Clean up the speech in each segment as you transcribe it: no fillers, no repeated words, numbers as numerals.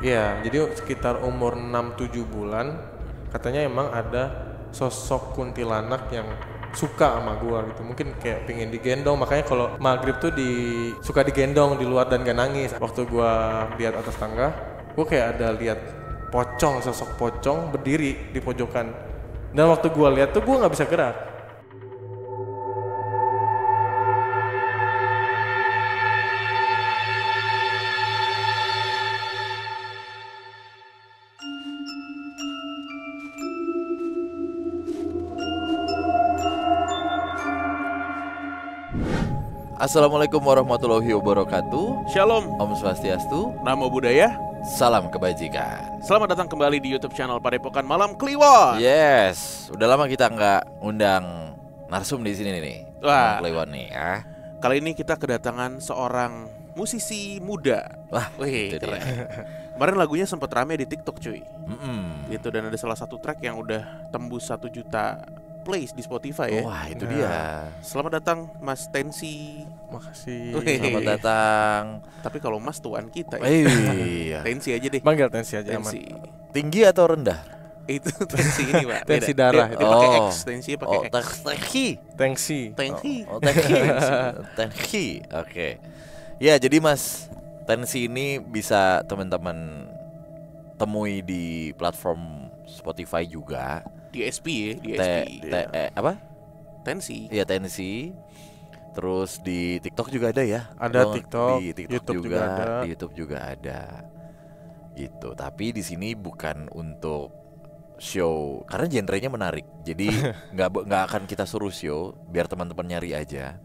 Iya, jadi sekitar umur 6-7 bulan katanya emang ada sosok kuntilanak yang suka sama gua gitu. Mungkin kayak pingin digendong, makanya kalau maghrib tuh suka digendong di luar dan gak nangis. Waktu gua lihat atas tangga, gua kayak ada lihat sosok pocong berdiri di pojokan. Dan waktu gua lihat tuh gua nggak bisa gerak. Assalamualaikum warahmatullahi wabarakatuh. Shalom, Om Swastiastu. Namo Buddhaya. Salam kebajikan. Selamat datang kembali di YouTube channel Padepokan Malam Kliwon. Yes, udah lama kita nggak undang narsum di sini nih. Wah. Kliwon nih ya. Kali ini kita kedatangan seorang musisi muda. Wah, Wih, itu dia. kemarin lagunya sempat rame di TikTok cuy. Gitu. Gitu, dan ada salah satu track yang udah tembus 1 juta plays di Spotify ya. Wah, itu Nah. dia. Selamat datang Mas Tensi. Makasih. Wih. Selamat datang. Tapi kalau Mas tuan kita ya. Iya. Tensi aja deh. Manggil tensi aja aman. Tensi. Tinggi atau rendah? Itu tensi ini, Pak. Tensi Beda. darah Dia itu. pakai Oh. X, tensinya pakai Oh, X. tengki. Tensi. Tensi. Oh, tengki. Tengki. Oke. Ya, jadi Mas, Tensi ini bisa teman-teman temui di platform Spotify juga. Di SP ya, di T, SP. apa? Tensi. Iya, Tensi. Terus di TikTok juga ada ya? Ada Oh, TikTok, di TikTok YouTube juga ada. Di YouTube juga ada. Gitu. Tapi di sini bukan untuk show karena genrenya menarik. Jadi nggak akan kita suruh show, biar teman-teman nyari aja.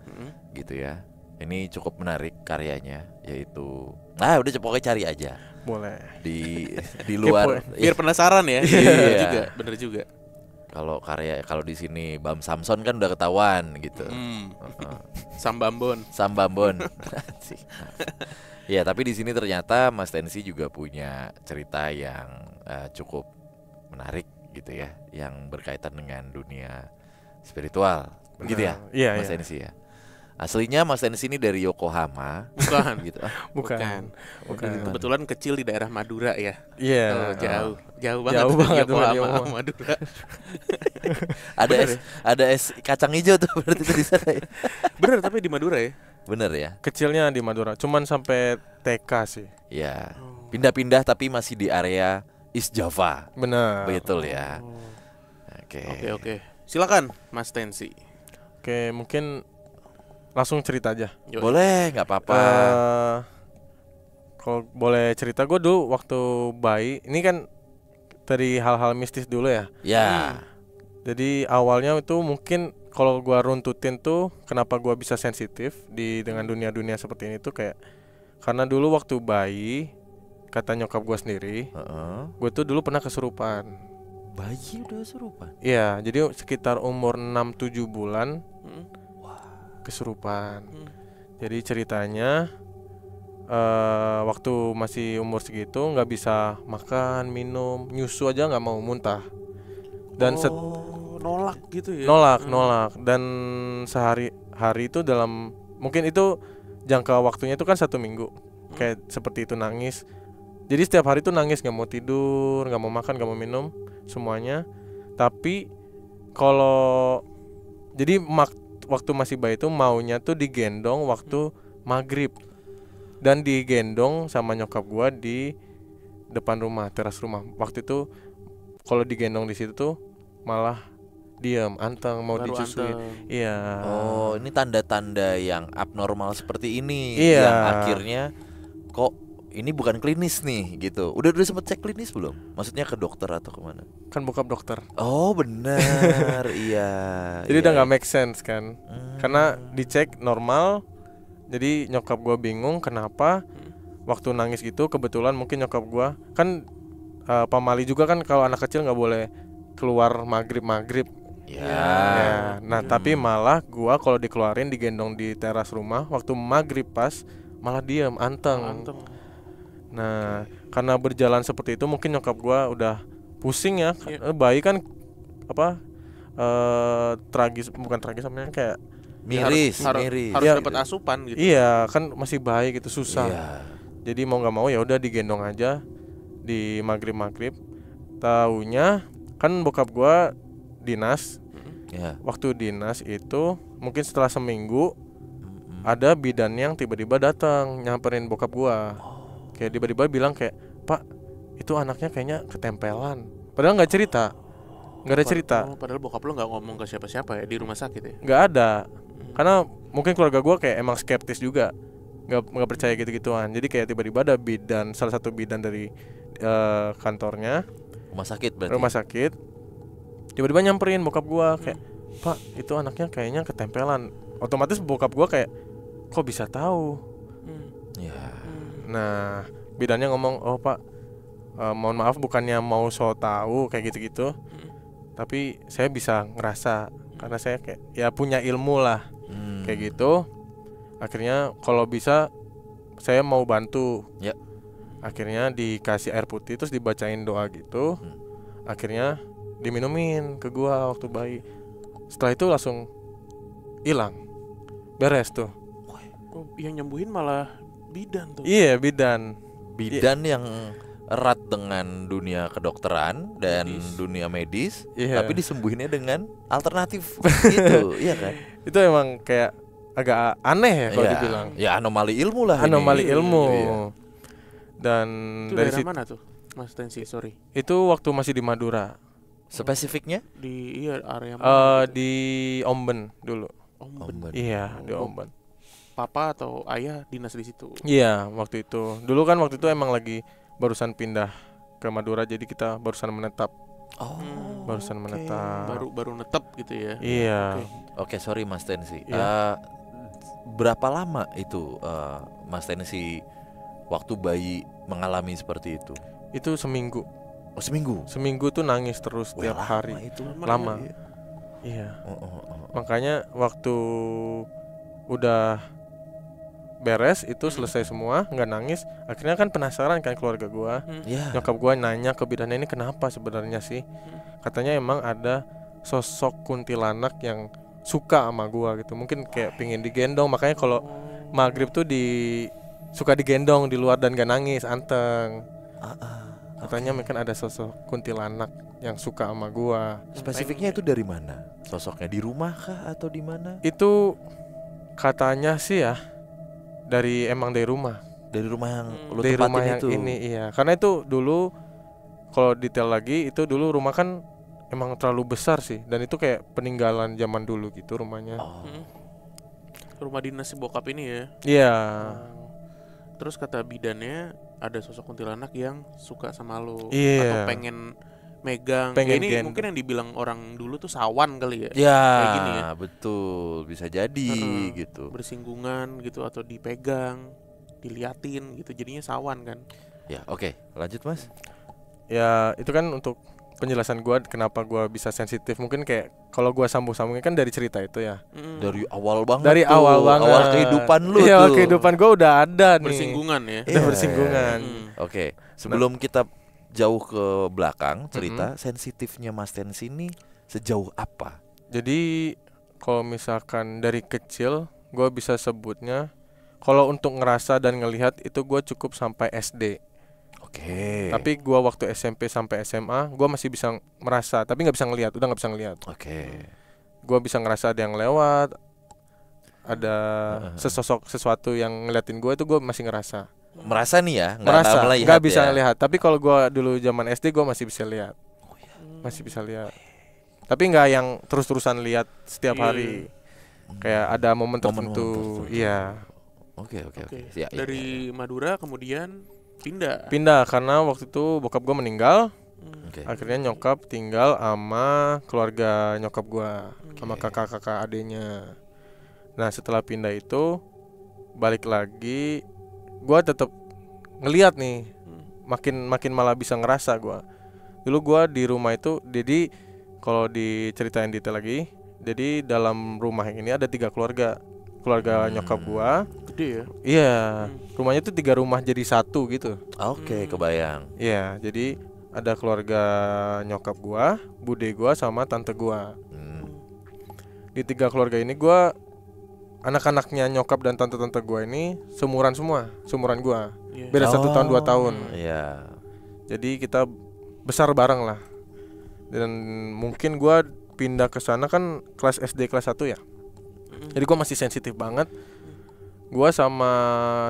Gitu ya. Ini cukup menarik karyanya, yaitu udah pokoknya cari aja Boleh. di luar. Biar penasaran ya. Iya. juga, bener juga. Kalau di sini Bam Samson kan udah ketahuan gitu. Sambambon. Sambambon. Sih. Ya, tapi di sini ternyata Mas Tensi juga punya cerita yang cukup menarik gitu ya, yang berkaitan dengan dunia spiritual. Begitu ya? Iya, Mas iya. Tensi ya. Aslinya Mas Tensi ini dari Yokohama. Bukan. Gitu. Bukan. Kebetulan kecil di daerah Madura ya. Iya. Oh, jauh banget. Jauh banget Yokohama dari sama Madura. Ada es kacang hijau tuh berarti itu di sana ya. Bener, tapi di Madura ya. Bener ya? Kecilnya di Madura, cuman sampai TK sih. Ya. Pindah-pindah tapi masih di area East Java. Benar. Betul ya. Oke. Oke. Silakan Mas Tensi. Oke, mungkin langsung cerita aja. Yoi. Boleh, nggak apa-apa. Kalau boleh cerita, gue dulu waktu bayi, ini kan dari hal-hal mistis dulu ya. Ya. Jadi awalnya itu mungkin kalau gua runtutin tuh kenapa gua bisa sensitif dengan dunia-dunia seperti ini tuh kayak karena dulu waktu bayi kata nyokap gua sendiri, gue tuh dulu pernah kesurupan. Bayi udah kesurupan. Iya, jadi sekitar umur 6-7 bulan kesurupan. Jadi ceritanya waktu masih umur segitu nggak bisa makan, minum, nyusu aja nggak mau, muntah. Dan nolak gitu ya. nolak dan hari itu dalam mungkin itu jangka waktunya itu kan 1 minggu kayak seperti itu nangis. Jadi setiap hari itu nangis, nggak mau tidur, nggak mau makan, nggak mau minum semuanya. Tapi kalau jadi waktu masih bayi itu maunya tuh digendong waktu maghrib dan digendong sama nyokap gua di depan rumah, teras rumah. Waktu itu kalau digendong di situ tuh malah diam, anteng, mau Baru disusuin. anteng. Iya. Oh, ini tanda-tanda yang abnormal seperti ini Iya. yang akhirnya kok ini bukan klinis nih gitu. Udah sempet cek klinis belum? Maksudnya ke dokter atau kemana? Kan bokap dokter. Oh, benar. Iya. Jadi iya. udah nggak make sense kan. Karena dicek normal. Jadi nyokap gua bingung kenapa waktu nangis gitu. Kebetulan mungkin nyokap gua kan pamali juga kan, kalau anak kecil nggak boleh keluar maghrib. Ya. Nah, tapi malah gua kalau dikeluarin digendong di teras rumah waktu maghrib pas malah diam, anteng. Nah, karena berjalan seperti itu mungkin nyokap gua udah pusing ya. Bayi kan apa bukan tragis namanya, kayak Miris. Harus Iya. dapat asupan gitu. iya kan masih bayi gitu, susah. Iya. Jadi mau nggak mau ya udah digendong aja. di maghrib. Taunya kan bokap gua dinas. Ya. Waktu dinas itu mungkin setelah seminggu ada bidan yang tiba-tiba datang nyamperin bokap gua. Kayak tiba-tiba bilang kayak, "Pak, itu anaknya kayaknya ketempelan." Padahal nggak cerita. Nggak ada cerita. Padahal bokap lo nggak ngomong ke siapa-siapa ya di rumah sakit ya. Nggak ada. Karena mungkin keluarga gua kayak emang skeptis juga. Nggak percaya gitu-gituan. Jadi kayak tiba-tiba ada bidan, salah satu bidan dari kantornya, Rumah sakit berarti. rumah sakit, tiba-tiba nyamperin bokap gua kayak, "Pak, itu anaknya kayaknya ketempelan." Otomatis bokap gua kayak, "Kok bisa tahu?" Ya. Nah, bidannya ngomong, "Oh Pak, mohon maaf bukannya mau so tahu kayak gitu-gitu, tapi saya bisa ngerasa karena saya kayak ya punya ilmu lah kayak gitu. Akhirnya kalau bisa saya mau bantu." Ya. Akhirnya dikasih air putih terus dibacain doa gitu. Akhirnya diminumin ke gua waktu bayi. Setelah itu langsung hilang, beres tuh. Oh, yang nyembuhin malah bidan tuh. Iya, bidan. Bidan yang erat dengan dunia kedokteran dan Medis. dunia medis, Iya. tapi disembuhinnya dengan alternatif gitu, iya kan? Itu emang kayak agak aneh ya kalau Iya. dibilang. Ya anomali ilmu lah. Anomali ini. ilmu. Iya. Dan Itu dari daerah situ mana tuh, Mas Tensi? Sorry. itu waktu masih di Madura. Spesifiknya? Di area Eh mana? di Omben dulu. Omben. Iya, di Oh. Omben. Papa atau ayah dinas di situ. Iya, waktu itu. Dulu kan waktu itu emang lagi barusan pindah ke Madura, jadi kita barusan menetap. Oh. Barusan menetap. Baru netep gitu ya. Iya. Oke, sorry Mas Tensi. Iya. Berapa lama itu Mas Tensi waktu bayi mengalami seperti itu? Itu seminggu. Oh, seminggu. Seminggu tuh nangis terus Wah, tiap lama hari. itu. Lama. Iya. Iya. Oh. Makanya waktu udah beres itu selesai semua, nggak nangis. Akhirnya kan penasaran kan keluarga gua. Ya. Nyokap gua nanya ke bidannya, "Ini kenapa sebenarnya sih?" Katanya emang ada sosok kuntilanak yang suka sama gua gitu. Mungkin kayak pingin digendong, makanya kalau maghrib tuh suka digendong di luar dan gak nangis, anteng. Katanya mungkin ada sosok kuntilanak yang suka sama gua. Spesifiknya itu dari mana? Sosoknya di rumah kah atau di mana? Itu katanya sih ya dari rumah. Dari rumah yang lu Dari tempatin rumah yang itu. ini, iya. Karena itu dulu kalau detail lagi itu dulu rumah kan emang terlalu besar sih, dan itu kayak peninggalan zaman dulu gitu rumahnya. Oh. Rumah dinas si bokap ini ya. Iya. Terus kata bidannya ada sosok kuntilanak yang suka sama lo. Iya. Atau pengen megang. Pengen Ya, ini gendong. mungkin yang dibilang orang dulu tuh sawan kali ya. Ya, Kayak gini ya. betul. Bisa jadi gitu. Bersinggungan gitu atau dipegang, diliatin gitu. Jadinya sawan kan. Ya, oke. Lanjut, Mas. Ya, itu kan untuk penjelasan gua kenapa gua bisa sensitif. Mungkin kayak kalau gua sambung-sambungnya kan dari cerita itu ya. Dari awal banget Dari tuh. awal banget. Awal kehidupan lu Iya, awal tuh. kehidupan gua udah ada nih. Bersinggungan ya. Udah Iya, bersinggungan. Oke, sebelum kita jauh ke belakang cerita, sensitifnya Mas Tensi ini sejauh apa? Jadi kalau misalkan dari kecil gua bisa sebutnya, kalau untuk ngerasa dan ngelihat itu gua cukup sampai SD. Oke. Tapi gua waktu SMP sampai SMA gua masih bisa merasa, tapi nggak bisa ngelihat, udah nggak bisa ngelihat. Oke. Gua bisa ngerasa ada yang lewat, ada sesuatu yang ngeliatin gua, itu gua masih ngerasa. Merasa nih ya, Merasa, melihat nggak bisa ya. ngelihat. Tapi kalau gua dulu zaman SD gua masih bisa lihat. Masih bisa lihat. Tapi nggak yang terus-terusan lihat setiap Iya. hari. Kayak ada momen Momen-momen tertentu. tertentu. Iya. Oke. Oke. Ya, ya, Dari Madura kemudian pindah. Pindah karena waktu itu bokap gua meninggal. Oke. Akhirnya nyokap tinggal sama keluarga nyokap gua, sama kakak-kakak adenya. Nah, setelah pindah itu balik lagi, gua tetap ngelihat nih, makin malah bisa ngerasa gua. Dulu gua di rumah itu, jadi kalau diceritain detail lagi, jadi dalam rumah ini ada 3 keluarga. Keluarga nyokap gua. Gede ya. Iya, rumahnya tuh 3 rumah jadi 1 gitu. Oke, kebayang. Iya, jadi ada keluarga nyokap gua, bude gua sama tante gua. Di 3 keluarga ini gua, anak-anaknya nyokap dan tante-tante gua ini seumuran semua, seumuran gua. Iya. Beda 1 tahun 2 tahun. Iya. Jadi kita besar bareng lah. Dan mungkin gua pindah ke sana kan kelas SD kelas 1 ya. Jadi gua masih sensitif banget. Gua sama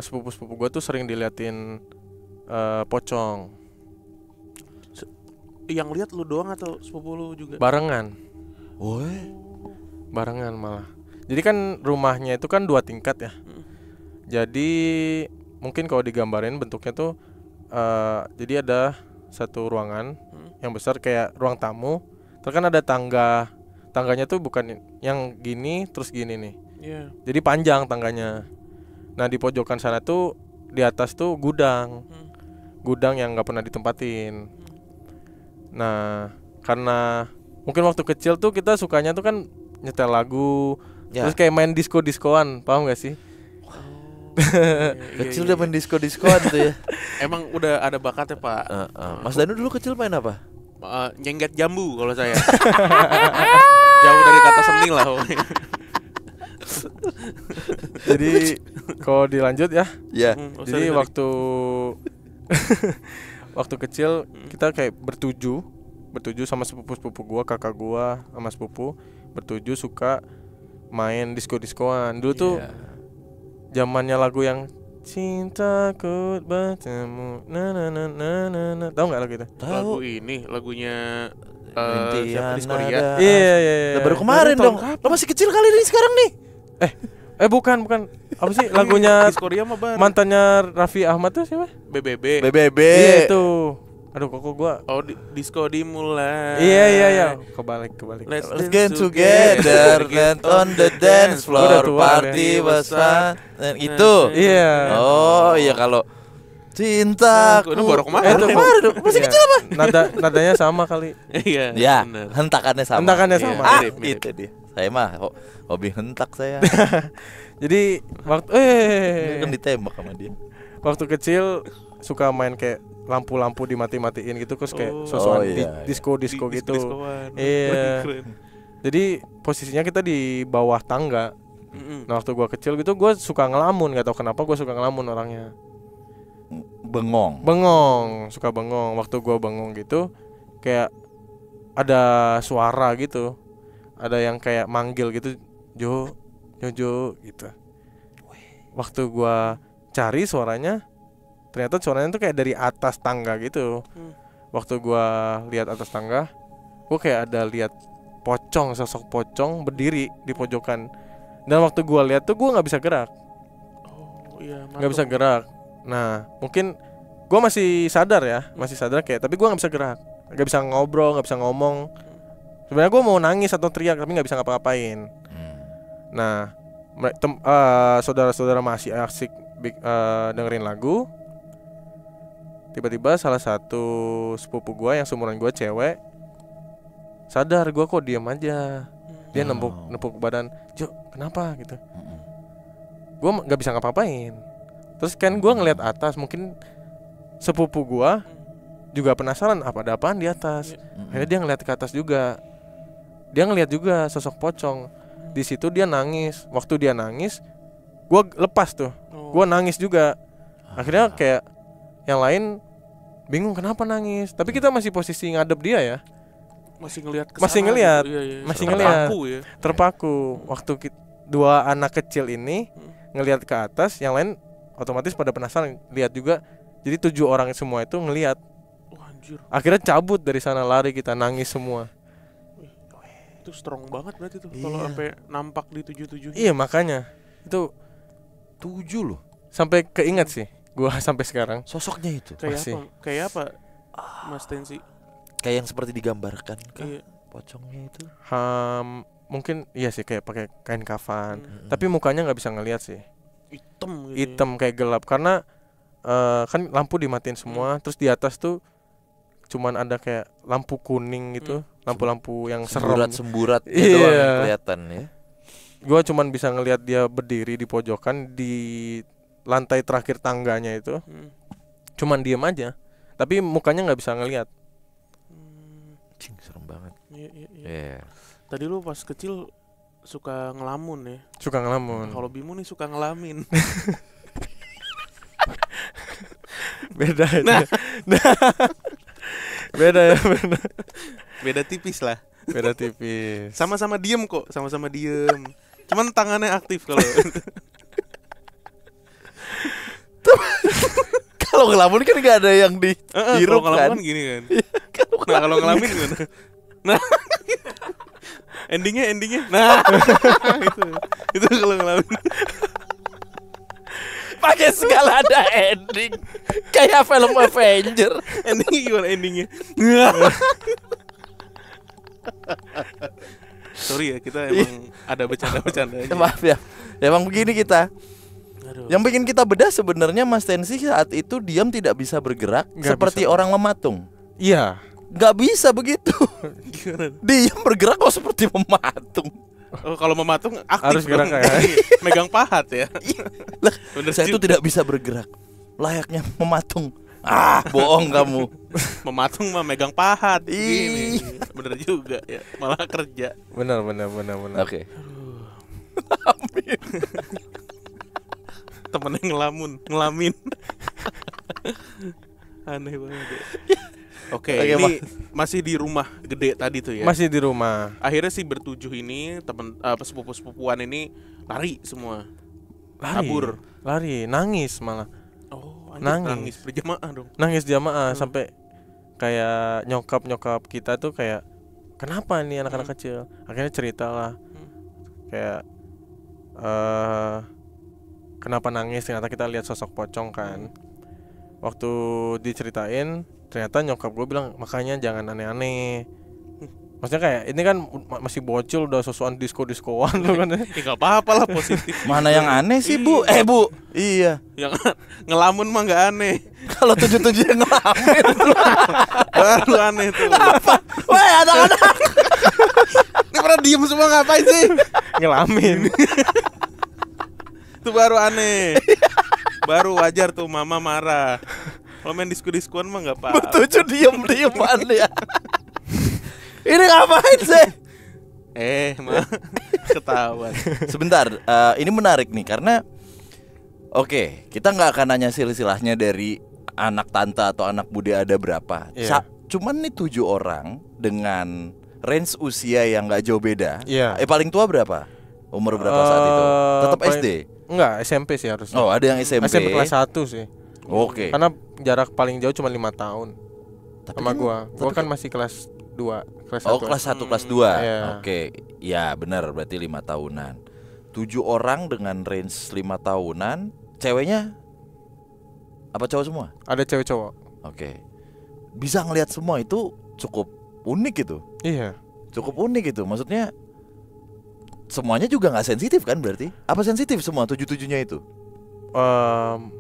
sepupu-sepupu gua tuh sering diliatin pocong Yang lihat lu doang atau sepupu lu juga? barengan. Woi. Barengan malah. Jadi kan rumahnya itu kan 2 tingkat ya. Jadi mungkin kalau digambarin bentuknya tuh jadi ada satu ruangan yang besar kayak ruang tamu. Terus kan ada tangga. Tangganya tuh bukan yang gini terus gini nih. Iya. Jadi panjang tangganya. Nah di pojokan sana tuh di atas tuh gudang. Gudang yang nggak pernah ditempatin. Nah karena mungkin waktu kecil tuh kita sukanya tuh kan nyetel lagu. Ya. Terus kayak main disco-diskoan, paham gak sih? Kecil udah main disco-diskoan tuh ya. Emang udah ada bakatnya Pak. Mas Danu dulu kecil main apa? Nyengget jambu kalau saya. Jauh dari kata seni lah pokoknya. Jadi kalau dilanjut ya. Ya. Jadi waktu waktu kecil kita kayak bertujuh sama sepupu-sepupu gua, kakak gua sama sepupu bertujuh suka main disco-diskoan. Dulu tuh zamannya lagu yang cintaku bertemu tahu nggak lagu itu? Lagu ini lagunya Rintian Diskoria. nada. Iya. Baru kemarin Baru tahun dong. Lo masih kecil kali nih sekarang nih. Bukan apa sih lagunya Diskoria mah baru. mantannya Raffi Ahmad tuh siapa? BBB. BBB. Iya itu. Aduh kok gua. Oh, disco dimulai. Iya. Kebalik. Let's get together, get on the dance floor, Udah tua, party was fun. Dan itu. Iya. Oh iya kalau cintaku. Itu baru kemarin. Itu kemarin dong. Masih kecil apa? Nadanya sama kali. Iya. Ya, bener. hentakannya sama. Hentakannya Iya. sama. Mirip. Itu dia. Saya mah hobi hentak saya. Jadi waktu Kan ditembak sama dia. waktu kecil suka main kayak lampu-lampu dimati-matiin gitu terus kayak Oh. sosokan Oh, iya. disco gitu. Disko-diskoan. Iya. Keren. Jadi posisinya kita di bawah tangga. Nah waktu gua kecil gitu gua suka ngelamun, nggak tahu kenapa gua suka ngelamun orangnya. Bengong. Suka bengong. Waktu gua bengong gitu kayak ada suara gitu. Ada yang kayak manggil gitu, Jojo gitu. Waktu gua cari suaranya, ternyata suaranya tuh kayak dari atas tangga gitu. Waktu gua lihat atas tangga, gua kayak ada lihat sosok pocong berdiri di pojokan. Dan waktu gua lihat tuh gua nggak bisa gerak, Oh iya. nggak bisa gerak. Nah mungkin gua masih sadar kayak, tapi gua nggak bisa gerak, nggak bisa ngobrol, nggak bisa ngomong. Sebenarnya gua mau nangis atau teriak tapi nggak bisa ngapa-ngapain. Nah saudara-saudara masih asik dengerin lagu. Tiba-tiba salah satu sepupu gua yang seumuran gua cewek sadar gua kok diam aja. Dia nempuk badan, Jo kenapa gitu. Gua nggak bisa ngapa-ngapain. Terus kan gua ngeliat atas, mungkin sepupu gua juga penasaran ada apaan di atas. Akhirnya dia ngeliat ke atas juga. Dia ngeliat juga sosok pocong. Di situ dia nangis. Waktu dia nangis, gua lepas tuh. Gua nangis juga. Akhirnya kayak yang lain bingung kenapa nangis. Tapi kita masih posisi ngadep dia ya. Masih ngelihat kesana. Masih ngelihat. Gitu. Iya. Masih Terpaku ya. Terpaku. Waktu dua anak kecil ini ngelihat ke atas, yang lain otomatis pada penasaran lihat juga. Jadi 7 orang semua itu ngelihat. Wah, anjir. Akhirnya cabut dari sana, lari, kita nangis semua. Itu strong banget berarti tuh. Iya. Kalau sampai nampak di 7-7. Iya makanya itu 7 loh. sampai keinget sih gua sampai sekarang. Sosoknya itu. Kayak apa? Mas Tensi. Kayak yang seperti digambarkan kah? Iya. Pocongnya itu. Mungkin iya sih kayak pakai kain kafan. Tapi mukanya nggak bisa ngelihat sih. Hitam gitu. Hitam kayak gelap karena kan lampu dimatiin semua. Terus di atas tuh cuman ada kayak lampu kuning gitu, lampu-lampu yang serem. Semburat gitu Iya. doang yang kelihatan ya. Gua cuman bisa ngelihat dia berdiri di pojokan di lantai terakhir tangganya itu. Cuman diem aja. Tapi mukanya nggak bisa ngelihat. Cing, serem banget. Iya. Iya. Tadi lu pas kecil suka ngelamun ya. Suka ngelamun. Kalau Bimo nih suka ngelamin. Beda aja. Beda ya, beda. Beda tipis lah. Beda tipis. Sama-sama diem kok, sama-sama diem. Cuman tangannya aktif kalau. Kalau ngelamun kan gak ada yang dihirup Kalau kan. ngelamun gini kan. Nah kalau ngelamin gimana? Nah endingnya nah itu kalau ngelamin Pakai segala ada ending. Kayak film Avenger. endingnya gimana endingnya? Sorry ya, kita emang ada bercanda-bercanda aja. Maaf ya. Emang begini kita. Aduh. Yang bikin kita bedah sebenarnya Mas Tensi saat itu diam tidak bisa bergerak Nggak seperti bisa. orang mematung. Iya. Nggak bisa begitu. Gimana? Diam bergerak kok seperti mematung. Oh, kalau mematung aktif Harus gerak dong. kayak. Megang pahat ya. Lah, Bener saya itu juga. tidak bisa bergerak. Layaknya mematung. Ah, bohong kamu. Mematung mah megang pahat. Ih. Gini. Bener juga ya. Malah kerja. Benar. Oke. Temennya ngelamin. Aneh banget ya. Oke, Oke, ini masih di rumah gede tadi tuh ya. Masih di rumah. Akhirnya sih bertujuh ini temen sepupu-sepupuan ini lari semua. Lari. Kabur. Lari, nangis malah. Oh, Nangis. nangis berjamaah dong. Nangis jamaah sampai kayak nyokap kita tuh kayak kenapa nih anak-anak kecil? Akhirnya cerita lah. Kayak kenapa nangis? Ternyata kita lihat sosok pocong kan. Waktu diceritain ternyata nyokap gue bilang makanya jangan aneh-aneh. Maksudnya kayak ini kan masih bocil udah sosokan disko-diskoan lu kan. Ya nggak apa-apa lah, positif. Mana yang aneh sih, Bu? Bu. Iya. Yang ngelamun mah nggak aneh. Kalau 77 yang ngelamin. Baru aneh tuh. Woi, anak-anak. Ini pada diem semua ngapain sih? Ngelamin. Itu baru aneh. Baru wajar tuh mama marah. Kalau main disku-diskuan mah nggak apa-apa. 7 diem-dieman ya. Ini ngapain sih? Mah ketahuan. Sebentar, ini menarik nih karena oke, kita nggak akan nanya silsilahnya dari anak tante atau anak bude ada berapa. Iya. Cuman nih 7 orang dengan range usia yang nggak jauh beda. Iya. Paling tua berapa? Umur berapa saat itu? Tetap paling- SD. Enggak, SMP sih harusnya. Oh, ada yang SMP. SMP kelas 1 sih. Oke. Karena jarak paling jauh cuma 5 tahun Tapi sama kan- gua. Gua tapi kan masih kelas 2, kelas Oh, 1. kelas 1, kelas 2. Iya. Oke. Ya, benar, berarti 5 tahunan. 7 orang dengan range 5 tahunan. Ceweknya apa cowok semua? Ada cewek cowok. Oke. Bisa ngelihat semua itu cukup unik gitu. Iya. Cukup unik gitu. Maksudnya semuanya juga nggak sensitif kan berarti? Apa sensitif semua 7-7-nya itu?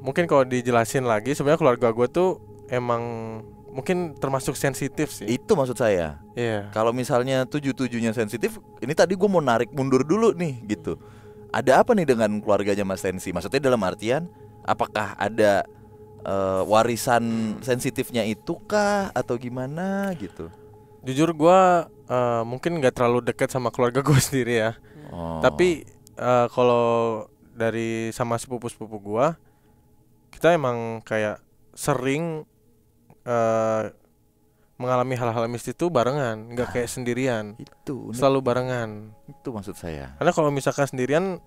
Mungkin kalau dijelasin lagi sebenarnya keluarga gue tuh emang mungkin termasuk sensitif sih. Itu maksud saya. Iya. Kalau misalnya 7-7-nya sensitif, ini tadi gue mau narik mundur dulu nih gitu. Ada apa nih dengan keluarganya Mas Tensi? Maksudnya dalam artian apakah ada warisan sensitifnya itu kah atau gimana gitu? Jujur gue mungkin nggak terlalu dekat sama keluarga gue sendiri ya. Oh. Tapi kalau dari sama sepupu-sepupu gue, kita emang kayak sering mengalami hal-hal mistis itu barengan, nggak kayak sendirian. itu unik. Selalu barengan. Itu maksud saya. Karena kalau misalkan sendirian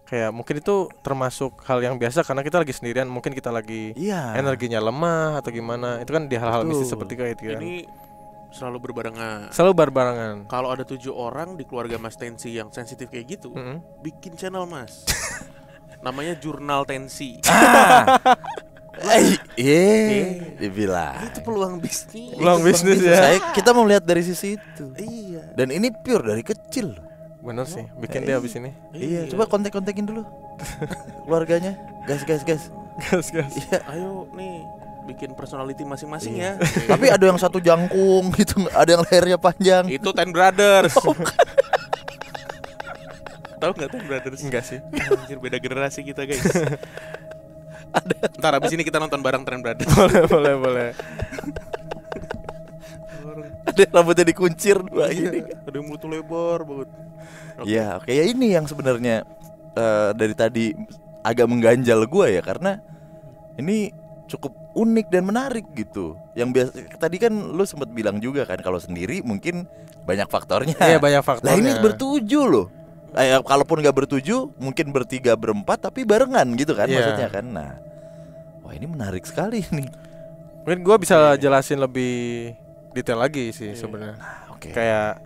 kayak mungkin itu termasuk hal yang biasa karena kita lagi sendirian, mungkin kita lagi Iya. energinya lemah atau gimana. Itu kan di hal-hal Betul. mistis seperti kayak itu kan. Ini selalu berbarengan. Selalu barengan. Kalau ada 7 orang di keluarga Mas Tensi yang sensitif kayak gitu, Mm-mm. bikin channel Mas. Namanya Jurnal Tensi. Dibilang. Itu peluang bisnis. Peluang bisnis ya. Kita mau lihat dari sisi itu. Iya. Dan ini pure dari kecil. Bener sih, bikin dia abis ini. Iya, coba kontak-kontakin dulu keluarganya. Gas. Gas. Iya. Ayo nih bikin personality masing-masing Iya. ya. Tapi ada yang satu jangkung gitu, ada yang lehernya panjang. Itu Ten Brothers. Tahu nggak Ten Brothers? Enggak sih. Anjir, beda generasi kita guys. Ntar abis ini kita nonton bareng Ten Brothers. boleh. Ada yang rambutnya dikuncir dua gini. Ada yang mulut lebar banget. Oke. Iya, oke ya ini yang sebenarnya dari tadi agak mengganjal gue ya karena ini cukup unik dan menarik gitu. Yang biasa tadi kan lu sempat bilang juga kan kalau sendiri mungkin banyak faktornya. Iya, banyak faktornya. Lah ini bertujuh loh. Kalaupun nggak bertujuh, mungkin bertiga berempat tapi barengan gitu kan Iya. maksudnya kan. Nah, wah ini menarik sekali nih. Mungkin gue bisa jelasin lebih detail lagi sih sebenarnya. Oke. Kayak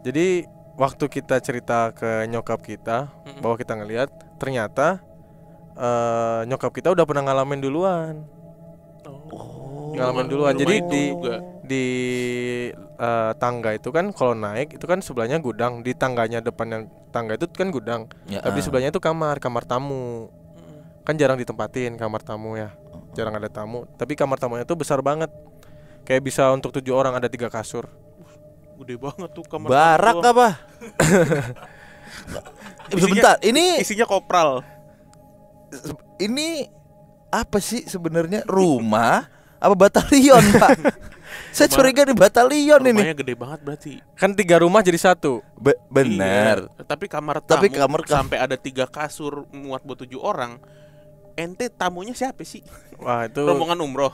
jadi waktu kita cerita ke nyokap kita bahwa kita ngelihat ternyata nyokap kita udah pernah ngalamin duluan. Ngalamin duluan. Jadi di tangga itu kan kalau naik itu kan sebelahnya gudang, di tangganya depan yang tangga itu kan gudang. Ya, Tapi di sebelahnya itu kamar tamu. Kan jarang ditempatin kamar tamu ya. Jarang ada tamu, tapi kamar tamunya tuh besar banget. Kayak bisa untuk 7 orang, ada 3 kasur. Gede banget tuh kamar. Barak tamu. apa? Sebentar, ini Isinya kopral. ini apa sih sebenarnya, rumah apa batalion, Pak? Saya curiga di batalion ini. Rumahnya gede banget berarti. Kan 3 rumah jadi 1. Benar. Iya, tapi kamar tamu Tapi kamar sampai ada 3 kasur muat buat 7 orang. Ente tamunya siapa sih? Wah, itu Rombongan umroh.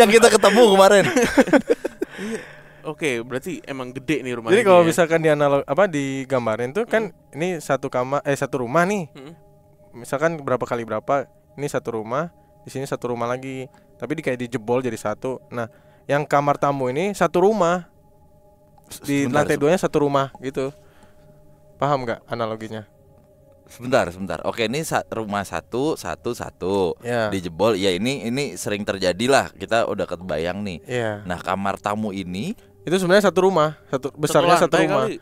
Yang kita ketemu kemarin. Oke, berarti emang gede nih rumahnya. Jadi kalau ya. misalkan digambarin tuh kan ini satu rumah nih. Misalkan berapa kali berapa, ini satu rumah, di sini satu rumah lagi. Tapi kayak dijebol jadi satu. Nah, yang kamar tamu ini satu rumah. Di lantai 2-nya satu rumah gitu. Paham nggak analoginya? Sebentar. Oke, ini rumah satu. Ya. Dijebol. Ya ini sering terjadi lah. Kita udah kebayang nih. Iya. Nah, kamar tamu ini Itu sebenarnya satu rumah, besarnya satu lantai rumah. kali.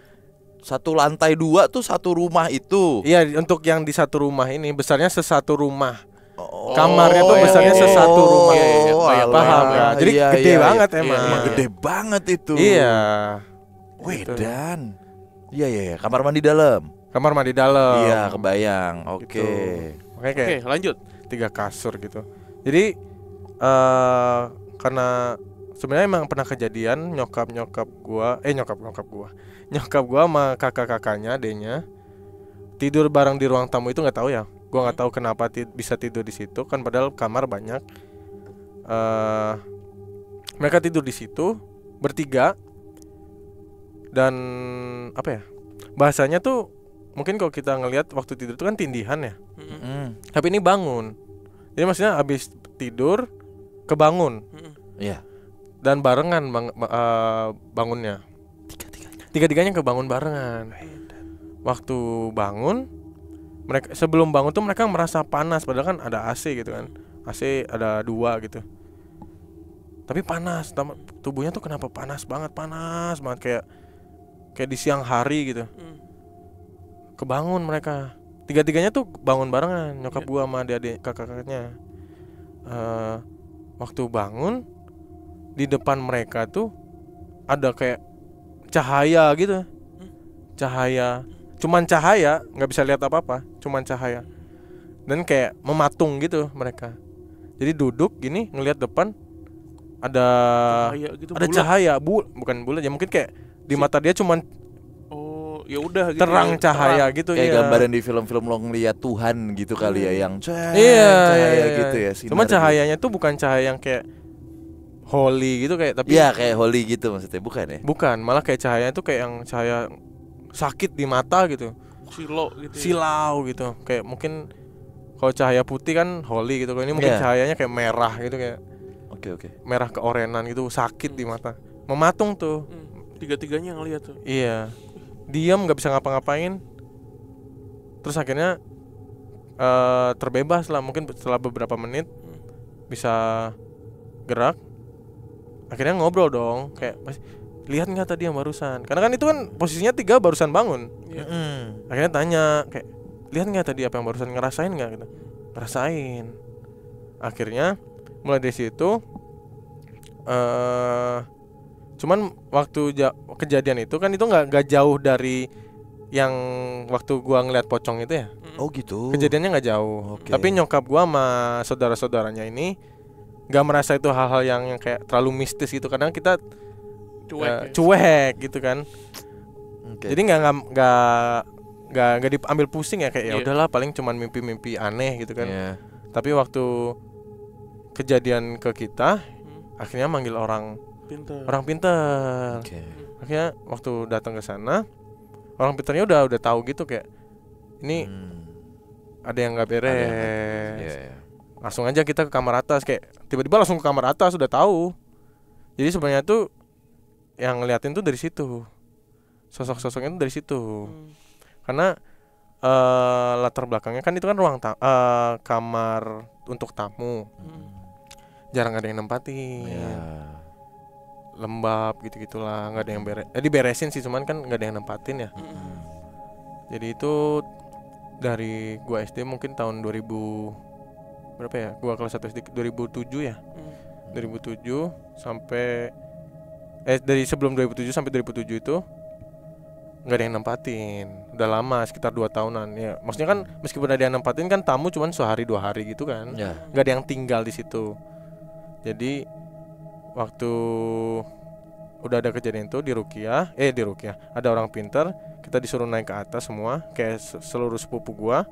satu lantai 2 tuh satu rumah itu. Iya, untuk yang di satu rumah ini besarnya sesatu rumah. Oh, Kamarnya tuh besarnya sesatu rumah. Iya, Paham alah. ya? Jadi Iya, gede iya, banget iya. emang. Emang gede banget itu. Iya. Wedan. Iya. Kamar mandi dalam. Kamar mandi dalam. Iya, kebayang. Oke. Oke, Oke, lanjut. 3 kasur gitu. Jadi karena sebenarnya emang pernah kejadian nyokap gua sama kakak-kakaknya, adenya tidur bareng di ruang tamu itu, nggak tahu ya. Gua nggak tahu kenapa bisa tidur di situ kan, padahal kamar banyak. Mereka tidur di situ bertiga dan apa ya? Bahasanya tuh mungkin kalau kita ngelihat waktu tidur itu kan tindihan ya. Tapi ini bangun. Jadi maksudnya habis tidur kebangun. Iya. Dan barengan bangunnya. Tiga-tiganya kebangun barengan. Waktu bangun, sebelum bangun tuh mereka merasa panas, padahal kan ada AC gitu kan. AC ada 2 gitu. Tapi panas, tubuhnya tuh kenapa panas banget kayak di siang hari gitu. Kebangun mereka. Tiga-tiganya tuh bangun barengan, nyokap gua sama adik-adik kakak-kakaknya. Waktu bangun, di depan mereka tuh ada kayak cahaya gitu. Cahaya, cuman cahaya, nggak bisa lihat apa-apa, cuman cahaya. Dan kayak mematung gitu mereka. Jadi duduk gini ngelihat depan ada Cahaya gitu, ada bulat. cahaya, bukan bulat ya, mungkin kayak di mata dia cuman Oh, ya udah gitu. terang ya, cahaya terang. gitu. Kayak iya. gambaran di film-film lo ngeliat Tuhan gitu kali ya, yang Iya, cahaya iya. gitu ya. sinar Cuma gitu. cahayanya tuh bukan cahaya yang kayak holy gitu kayak, tapi Iya, kayak holy gitu maksudnya, bukan ya? bukan, malah kayak cahayanya tuh kayak yang cahaya sakit di mata gitu. Silo gitu. ya. Silau gitu. Kayak mungkin kalau cahaya putih kan holy gitu. Kalau ini mungkin Iya. cahayanya kayak merah gitu, kayak Oke. merah keorenan gitu, sakit di mata. Mematung tuh. Tiga-tiganya ngeliat tuh. Iya. Diam, nggak bisa ngapa-ngapain. Terus akhirnya terbebas lah, mungkin setelah beberapa menit bisa gerak. Akhirnya ngobrol dong, kayak lihat nggak tadi yang barusan? Karena kan itu kan posisinya 3 barusan bangun. Akhirnya tanya kayak, lihat nggak tadi apa yang barusan, ngerasain nggak gitu? Ngerasain. Akhirnya mulai dari situ cuman waktu kejadian itu kan itu nggak jauh dari yang waktu gua ngeliat pocong itu ya. Oh gitu. Kejadiannya nggak jauh. Oke. Tapi nyokap gua sama saudara-saudaranya ini nggak merasa itu hal-hal yang kayak terlalu mistis gitu. Kadang kita cuek gitu kan. Oke. Jadi nggak diambil pusing ya, kayak ya udahlah paling cuman mimpi-mimpi aneh gitu kan. Iya. Tapi waktu kejadian ke kita, Hmm. akhirnya manggil orang Pintar. pinter. Oke. Akhirnya waktu datang ke sana, orang pinternya udah tahu gitu kayak ini ada yang nggak Ada yang nggak- beres. Iya, iya. Langsung aja kita ke kamar atas, kayak tiba-tiba langsung ke kamar atas, udah tahu. Jadi sebenarnya tuh yang ngeliatin tuh dari situ, sosok-sosoknya tuh dari situ. Hmm. Karena latar belakangnya kan itu kan kamar untuk tamu, Hmm. jarang ada yang nempatin. Iya. Lembab gitu-gitulah, nggak ada yang diberesin sih, cuman kan nggak ada yang nempatin ya. Hmm. Jadi itu dari gua SD mungkin tahun 2000 berapa ya, gua kelas 1 SD 2007 ya, Hmm. 2007 sampai dari sebelum 2007 sampai 2007 itu nggak ada yang nempatin, udah lama sekitar 2 tahunan ya. Maksudnya kan meskipun ada yang nempatin kan tamu cuman sehari 2 hari gitu kan, Ya. nggak ada yang tinggal di situ. Jadi waktu udah ada kejadian itu di Rukiah ada orang pinter, kita disuruh naik ke atas semua kayak seluruh sepupu gua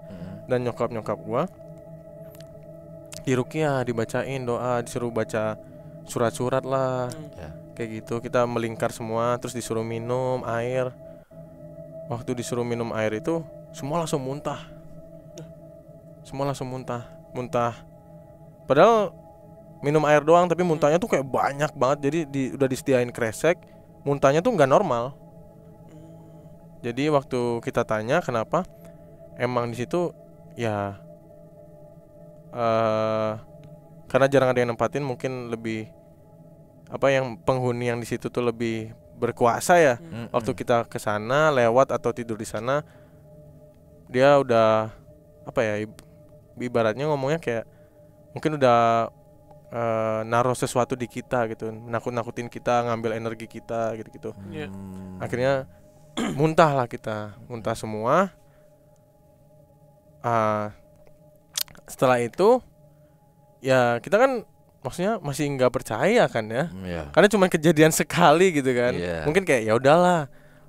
dan nyokap gua. Di Rukiah dibacain doa, disuruh baca surat-surat lah, Ya. kayak gitu. Kita melingkar semua, terus disuruh minum air. Waktu disuruh minum air itu semua langsung muntah. Muntah. Padahal minum air doang tapi muntahnya tuh kayak banyak banget. Jadi udah disediain kresek, muntahnya tuh nggak normal. Jadi waktu kita tanya kenapa, emang di situ ya karena jarang ada yang nempatin, mungkin lebih yang penghuni yang di situ tuh lebih berkuasa ya. Waktu kita ke sana lewat atau tidur di sana, dia udah ibaratnya ngomongnya kayak mungkin udah naruh sesuatu di kita gitu, nakut-nakutin kita, ngambil energi kita gitu-gitu. Iya. Akhirnya muntah semua. Setelah itu ya kita kan maksudnya masih nggak percaya kan ya, Iya. karena cuma kejadian sekali gitu kan. Iya. Mungkin kayak ya udahlah,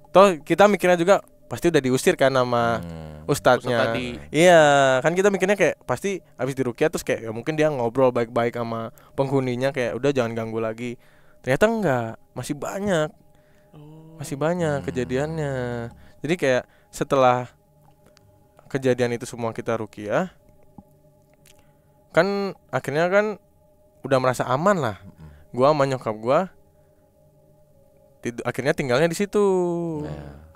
toh kita mikirnya juga pasti udah diusir kan sama ustadznya. Ustadz tadi. Iya, kan kita mikirnya kayak pasti habis diruqyah terus kayak ya mungkin dia ngobrol baik-baik sama penghuninya kayak udah jangan ganggu lagi. Ternyata enggak, masih banyak kejadiannya. Jadi kayak setelah kejadian itu semua kita ruqyah, kan akhirnya kan udah merasa aman lah. Gua sama nyokap gua akhirnya tinggalnya di situ.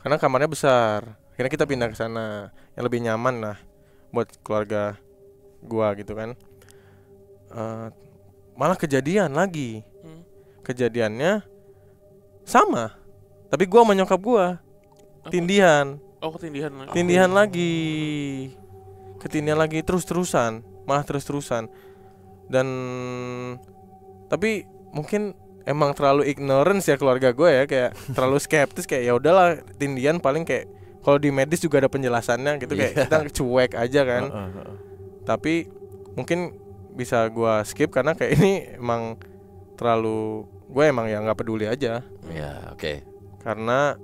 Karena kamarnya besar. Akhirnya kita pindah ke sana yang lebih nyaman lah buat keluarga gua gitu kan. Malah kejadian lagi. Kejadiannya sama. Tapi gua sama nyokap gua tindihan. Oh, ketindihan. Ketindihan lagi terus-terusan, malah terus-terusan. Dan tapi mungkin emang terlalu ignorance ya keluarga gue ya, kayak terlalu skeptis kayak ya udahlah tindihan paling kayak kalau di medis juga ada penjelasannya gitu, kayak kita cuek aja kan. Tapi mungkin bisa gue skip karena kayak ini emang terlalu, gue emang ya nggak peduli aja. Ya, oke. Karena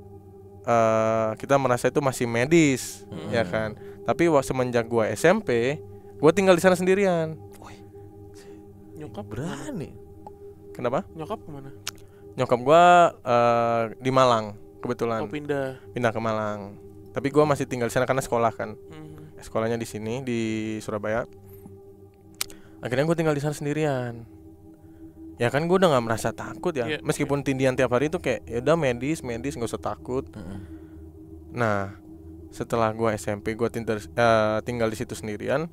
kita merasa itu masih medis, ya kan. Tapi semenjak gue SMP, gue tinggal di sana sendirian. Nyokap Berani. Kenapa? Nyokap kemana? Nyokap gue di Malang kebetulan. Oh, pindah. Pindah ke Malang. Tapi gue masih tinggal di sana karena sekolah kan. Hmm. Sekolahnya di sini di Surabaya. Akhirnya gue tinggal di sana sendirian. Ya kan gue udah nggak merasa takut ya. Iya, Meskipun tindihan tiap hari itu kayak ya udah medis nggak usah takut. Nah setelah gue SMP gue tinggal di situ sendirian,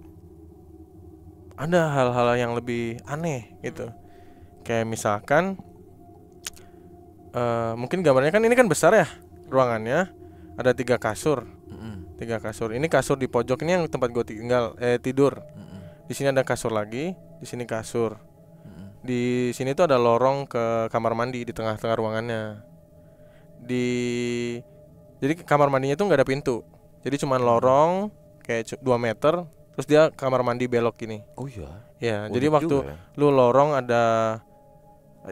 ada hal-hal yang lebih aneh gitu. Kayak misalkan mungkin gambarnya kan ini kan besar ya ruangannya, ada 3 kasur. 3 kasur. Ini kasur di pojok ini yang tempat gue tidur. Di sini ada kasur lagi, di sini kasur. Di sini tuh ada lorong ke kamar mandi di tengah-tengah ruangannya. Jadi kamar mandinya tuh nggak ada pintu. Jadi cuman lorong kayak 2 meter, terus dia kamar mandi belok gini. Oh iya. Ya, Unik jadi waktu juga ya. lu lorong ada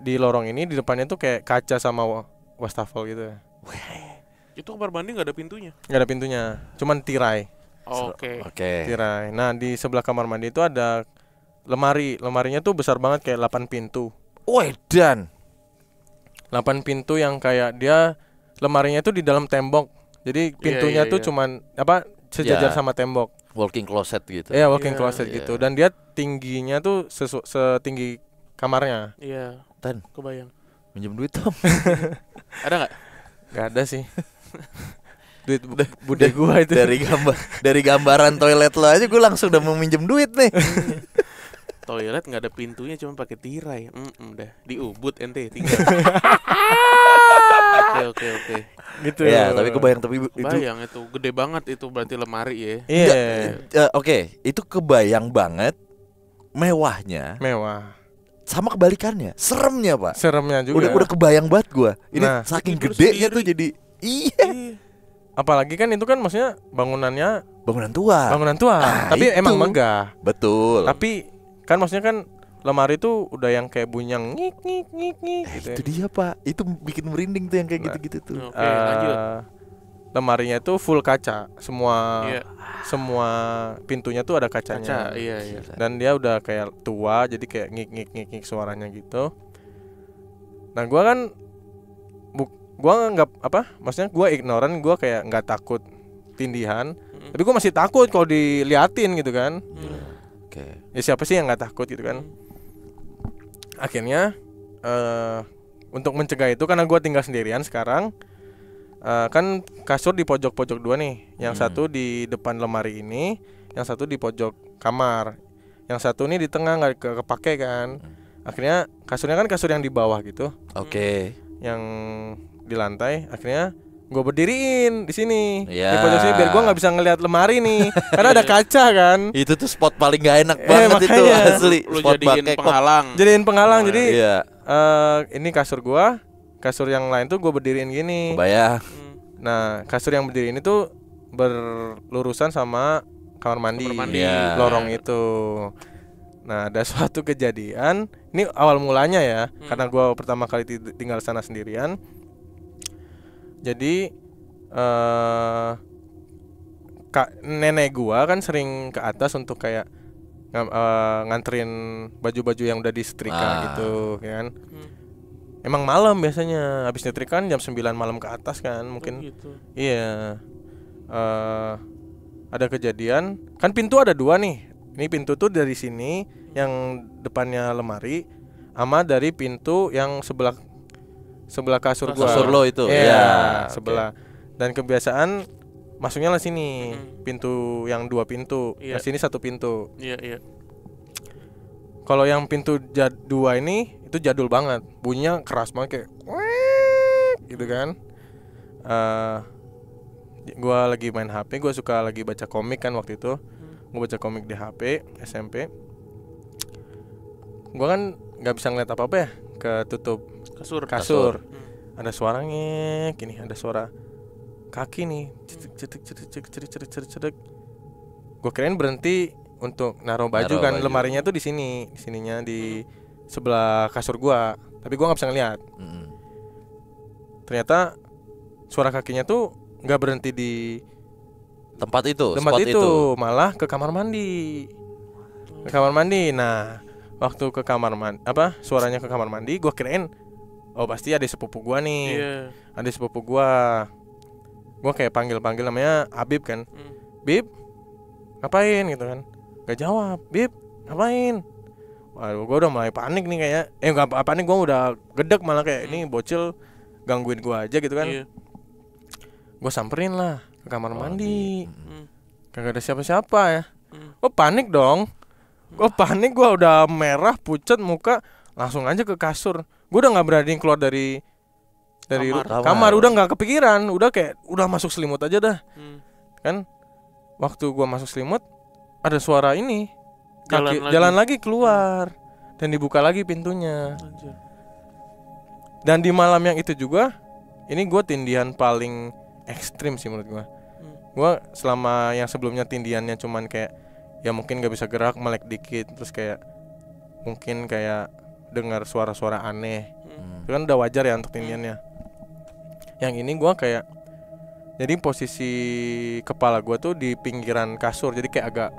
di lorong ini di depannya tuh kayak kaca sama wastafel gitu. Itu kamar mandi nggak ada pintunya. Nggak ada pintunya, cuman tirai. Oke. Oke. tirai. Nah, di sebelah kamar mandi itu ada lemarinya tuh besar banget kayak 8 pintu. Wedan. 8 pintu yang kayak dia lemarinya tuh di dalam tembok. Jadi pintunya tuh cuman sejajar Iya. sama tembok. Walking closet gitu. Iya, walk-in Iya, closet iya. gitu. Dan dia tingginya tuh setinggi kamarnya. Iya. Tan, Kebayang. minjem duit dong. Ada nggak? Gak ada sih. Duit bude gua itu. Dari gambaran toilet lo aja gue langsung udah mau minjem duit nih. Toilet nggak ada pintunya, cuma pakai tirai. Udah di Ubud ente tinggal. Oke. Gitu. Ya, tapi kebayang itu. Kebayang itu gede banget itu berarti lemari ya. Iya. Oke, itu kebayang banget mewahnya Mewah. sama kebalikannya, seremnya, Pak. Seremnya juga. Udah kebayang banget gua. Ini Nah, saking tidur gedenya sendiri. tuh jadi iya, Apalagi kan itu kan maksudnya bangunannya bangunan tua. bangunan tua. Tapi itu. emang megah. Betul. Tapi kan maksudnya kan lemari itu udah yang kayak bunyang ngik gitu. Itu dia, Pak. Itu bikin merinding tuh yang kayak Nah. gitu-gitu tuh. Oke, lanjut. Lemarinya itu full kaca. Semua Iya. semua pintunya tuh ada kacanya. Kaca, iya. Dan dia udah kayak tua jadi kayak ngik suaranya gitu. Nah, gua kan gua nggak maksudnya gua ignoran, gua kayak nggak takut tindihan. Tapi gua masih takut kalau diliatin gitu kan. Oke. Ya siapa sih yang nggak takut gitu kan. Akhirnya untuk mencegah itu karena gua tinggal sendirian sekarang, kan kasur di pojok-pojok dua nih. Yang satu di depan lemari ini, yang satu di pojok kamar. Yang satu nih di tengah nggak kepake kan. Akhirnya kasurnya kan kasur yang di bawah gitu, Oke. yang di lantai. Akhirnya gue berdiriin di sini di Ya. pojok sini biar gue nggak bisa ngelihat lemari nih, karena ada kaca kan. Itu tuh spot paling gak enak banget itu makanya. asli. Lu Spot jadiin bangkek. penghalang. Jadiin penghalang. Oh, Jadi Iya. ini kasur gua, kasur yang lain tuh gue berdiriin gini. Bayang. Nah, kasur yang berdiri ini tuh berlurusan sama kamar mandi, Kamar mandi. Iya. lorong itu. Nah, ada suatu kejadian. Ini awal mulanya ya, karena gua pertama kali tinggal sana sendirian. Jadi nenek gua kan sering ke atas untuk kayak nganterin baju-baju yang udah disetrika gitu, ya kan. Emang malam biasanya, habis nyetrika kan jam 9 malam ke atas kan, mungkin. Gitu. Iya. Ada kejadian, kan pintu ada dua nih. Ini pintu tuh dari sini yang depannya lemari, sama dari pintu yang sebelah kasur gua. Kasur lo itu. Iya, Iya, sebelah. Dan kebiasaan masuknya lah sini. Pintu yang dua pintu. Iya. Nah, sini satu pintu. Iya. Kalau yang pintu dua ini itu jadul banget. Bunyinya keras banget kayak "Wek", gitu kan. Gua lagi main HP, gua suka lagi baca komik kan waktu itu. Gua baca komik di HP SMP. Gua kan nggak bisa ngeliat apa-apa ya, ketutup kasur. Ada suara ngek, ini ada suara kaki nih, cetek. Gua kirain berhenti untuk naruh baju Naruh kan, baju. lemarinya tuh di sininya di sebelah kasur gua. Tapi gua nggak bisa ngeliat. Ternyata suara kakinya tuh nggak berhenti di Tempat itu, tempat spot itu, malah ke kamar mandi. Nah, waktu ke kamar mandi, suaranya ke kamar mandi, gua kirain oh pasti ada sepupu gua nih. Iya. Ada sepupu gua. Gua kayak panggil namanya Habib kan. Bib, ngapain gitu kan? Gak jawab. Bib, ngapain? Waduh, gua udah mulai panik nih kayak. Enggak panik, gua udah gedek malah kayak ini bocil gangguin gua aja gitu kan. Iya. Gua samperin lah ke kamar mandi. Kagak ada siapa-siapa ya. Gua panik dong. Gua panik, gua udah merah pucat muka, langsung aja ke kasur. Gua udah nggak berani keluar dari kamar, udah nggak kepikiran, udah kayak udah masuk selimut aja dah. Kan waktu gua masuk selimut ada suara ini. Jalan lagi keluar dan dibuka lagi pintunya. Anjir. Dan di malam yang itu juga, ini gua tindihan paling ekstrim sih menurut gua. Gua selama yang sebelumnya tindihannya cuman kayak ya mungkin gak bisa gerak, melek dikit, terus kayak mungkin kayak dengar suara-suara aneh. Itu kan udah wajar ya untuk tindihannya. Yang ini gua kayak Jadi posisi kepala gua tuh di pinggiran kasur, jadi kayak agak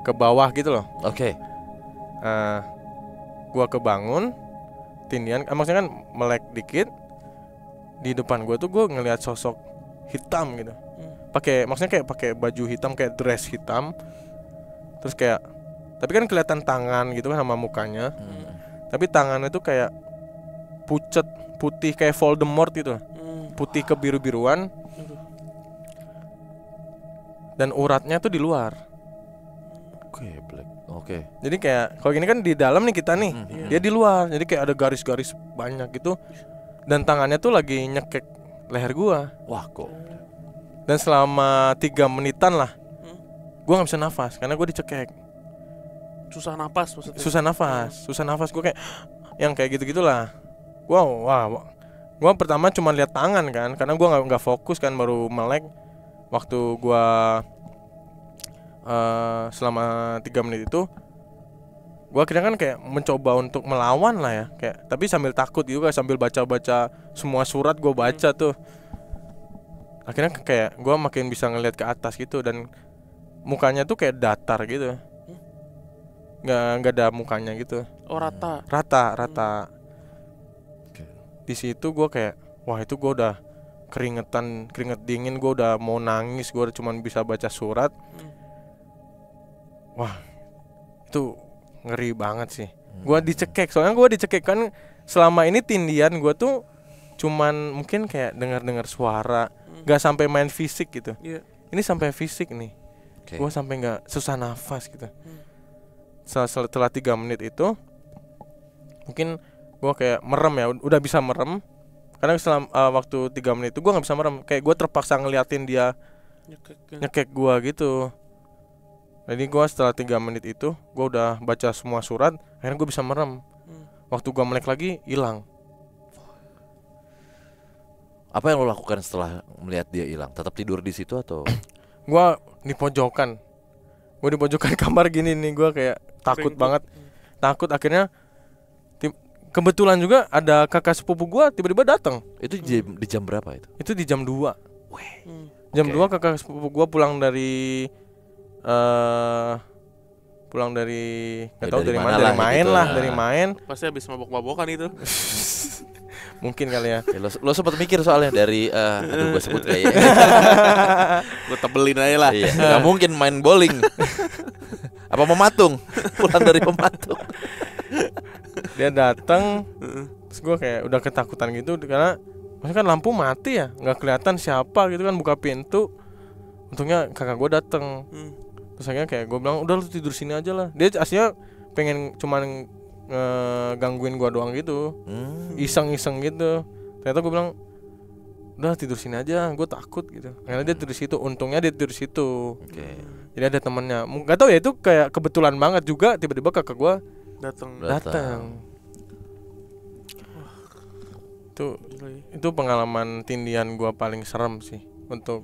ke bawah gitu loh. Oke. Gua kebangun, tindihan, maksudnya kan melek dikit. Di depan gua tuh gua ngelihat sosok hitam gitu. Maksudnya kayak pakai baju hitam, kayak dress hitam. Terus kayak, tapi kan kelihatan tangan gitu kan sama mukanya. Tapi tangannya tuh kayak pucet, putih kayak Voldemort gitu. Putih kebiru-biruan. Dan uratnya tuh di luar. Oke, black. Oke. Jadi kayak kalau gini kan di dalam nih kita nih. Dia di luar. Jadi kayak ada garis-garis banyak gitu. Dan tangannya tuh lagi nyekek leher gua. Wah, kok. Dan selama 3 menitan lah gua nggak bisa nafas karena gua dicekek. Susah napas maksudnya. Susah nafas gua kayak yang kayak gitu-gitulah. Gua pertama cuma lihat tangan kan, karena gua nggak fokus kan, baru melek. Waktu gua selama 3 menit itu gua akhirnya kan kayak mencoba untuk melawan lah ya, kayak tapi sambil takut juga, sambil baca-baca semua surat gua baca tuh. Akhirnya kayak gua makin bisa ngelihat ke atas gitu, dan mukanya tuh kayak datar gitu. Nggak ada mukanya gitu. Oh, rata. Rata. Di situ gue kayak, wah itu gue udah keringet dingin, gue udah mau nangis, gue cuma bisa baca surat. Wah itu ngeri banget sih. Gue dicekek, soalnya gue dicekek kan selama ini tindian gue tuh cuman mungkin kayak dengar suara, nggak sampai main fisik gitu. Ini sampai fisik nih. Gue sampai nggak susah nafas gitu. Setelah 3 menit itu mungkin gue kayak merem ya, udah bisa merem. Karena waktu 3 menit itu gue gak bisa merem. Kayak gue terpaksa ngeliatin dia nyekek gue gitu. Jadi gue setelah 3 menit itu gue udah baca semua surat, akhirnya gue bisa merem. Waktu gue melek lagi hilang. Apa yang lo lakukan setelah melihat dia hilang? Tetap tidur di situ atau? Gue di pojokan. Gue di pojokan kamar gini nih, gue kayak takut banget. Takut, akhirnya kebetulan juga ada kakak sepupu gua tiba-tiba datang. Itu di jam berapa itu? Itu di jam 2. Jam 2 kakak sepupu gua pulang dari nggak tahu dari mana, dari main gitu. lah, dari main. Pasti habis mabok-mabokan itu. Mungkin kali ya. Lo sempat mikir soalnya dari aduh gue sebut kayaknya. Gue tebelin aja lah. Iya, nggak mungkin main bowling. Apa mematung? Pulang dari mematung. Dia datang, terus gue kayak udah ketakutan gitu karena maksudnya kan lampu mati ya, nggak kelihatan siapa gitu kan, buka pintu. Untungnya kakak gue datang. Terus akhirnya kayak gue bilang, udah lu tidur sini aja lah. Dia aslinya pengen cuman gangguin gue doang gitu, iseng-iseng gitu. Ternyata gue bilang, udah tidur sini aja, gue takut gitu. Karena dia tidur situ, untungnya dia tidur situ. Jadi ada temennya, nggak tahu ya, itu kayak kebetulan banget juga tiba-tiba kakak gue datang. Itu pengalaman tindian gue paling serem sih untuk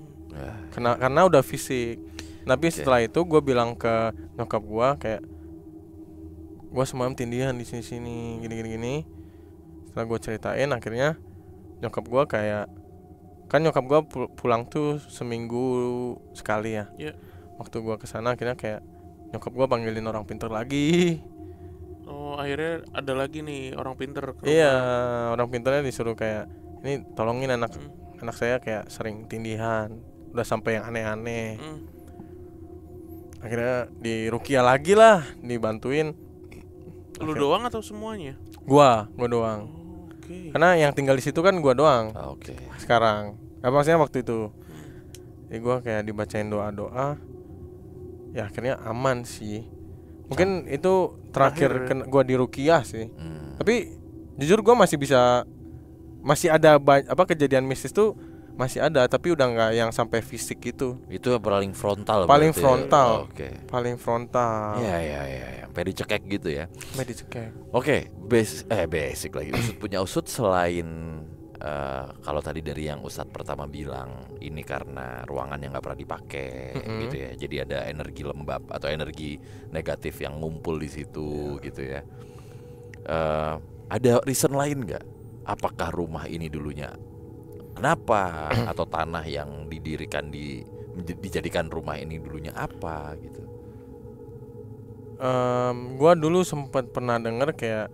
karena udah fisik. Tapi setelah itu gue bilang ke nyokap gue kayak, gue semalam tindian di sini gini. Setelah gue ceritain, akhirnya nyokap gue kayak, kan nyokap gue pulang tuh seminggu sekali ya. Waktu gue kesana akhirnya kayak nyokap gue panggilin orang pintar lagi. Oh, akhirnya ada lagi nih orang pintar. Iya, orang pintarnya disuruh kayak, ini tolongin anak saya kayak sering tindihan, udah sampai yang aneh-aneh. Akhirnya diruqyah lagi lah, dibantuin. Lu doang atau semuanya? Gua doang. Karena yang tinggal di situ kan gua doang. Sekarang, maksudnya waktu itu. Jadi gua kayak dibacain doa-doa. Ya akhirnya aman sih. Mungkin itu terakhir gua diruqyah sih. Tapi jujur gua masih ada kejadian mistis tuh masih ada, tapi udah nggak yang sampai fisik gitu. Itu paling frontal. Paling frontal. Ya? Paling frontal. Iya. Sampai dicekek gitu ya. Sampai dicekek. Oke, basic lagi. Usut punya usut selain kalau tadi dari yang Ustadz pertama bilang, ini karena ruangan yang nggak pernah dipakai gitu ya. Jadi ada energi lembab atau energi negatif yang ngumpul di situ gitu ya. Ada reason lain nggak? Apakah rumah ini dulunya kenapa atau tanah yang didirikan dijadikan rumah ini dulunya apa gitu. Gua dulu sempat pernah denger kayak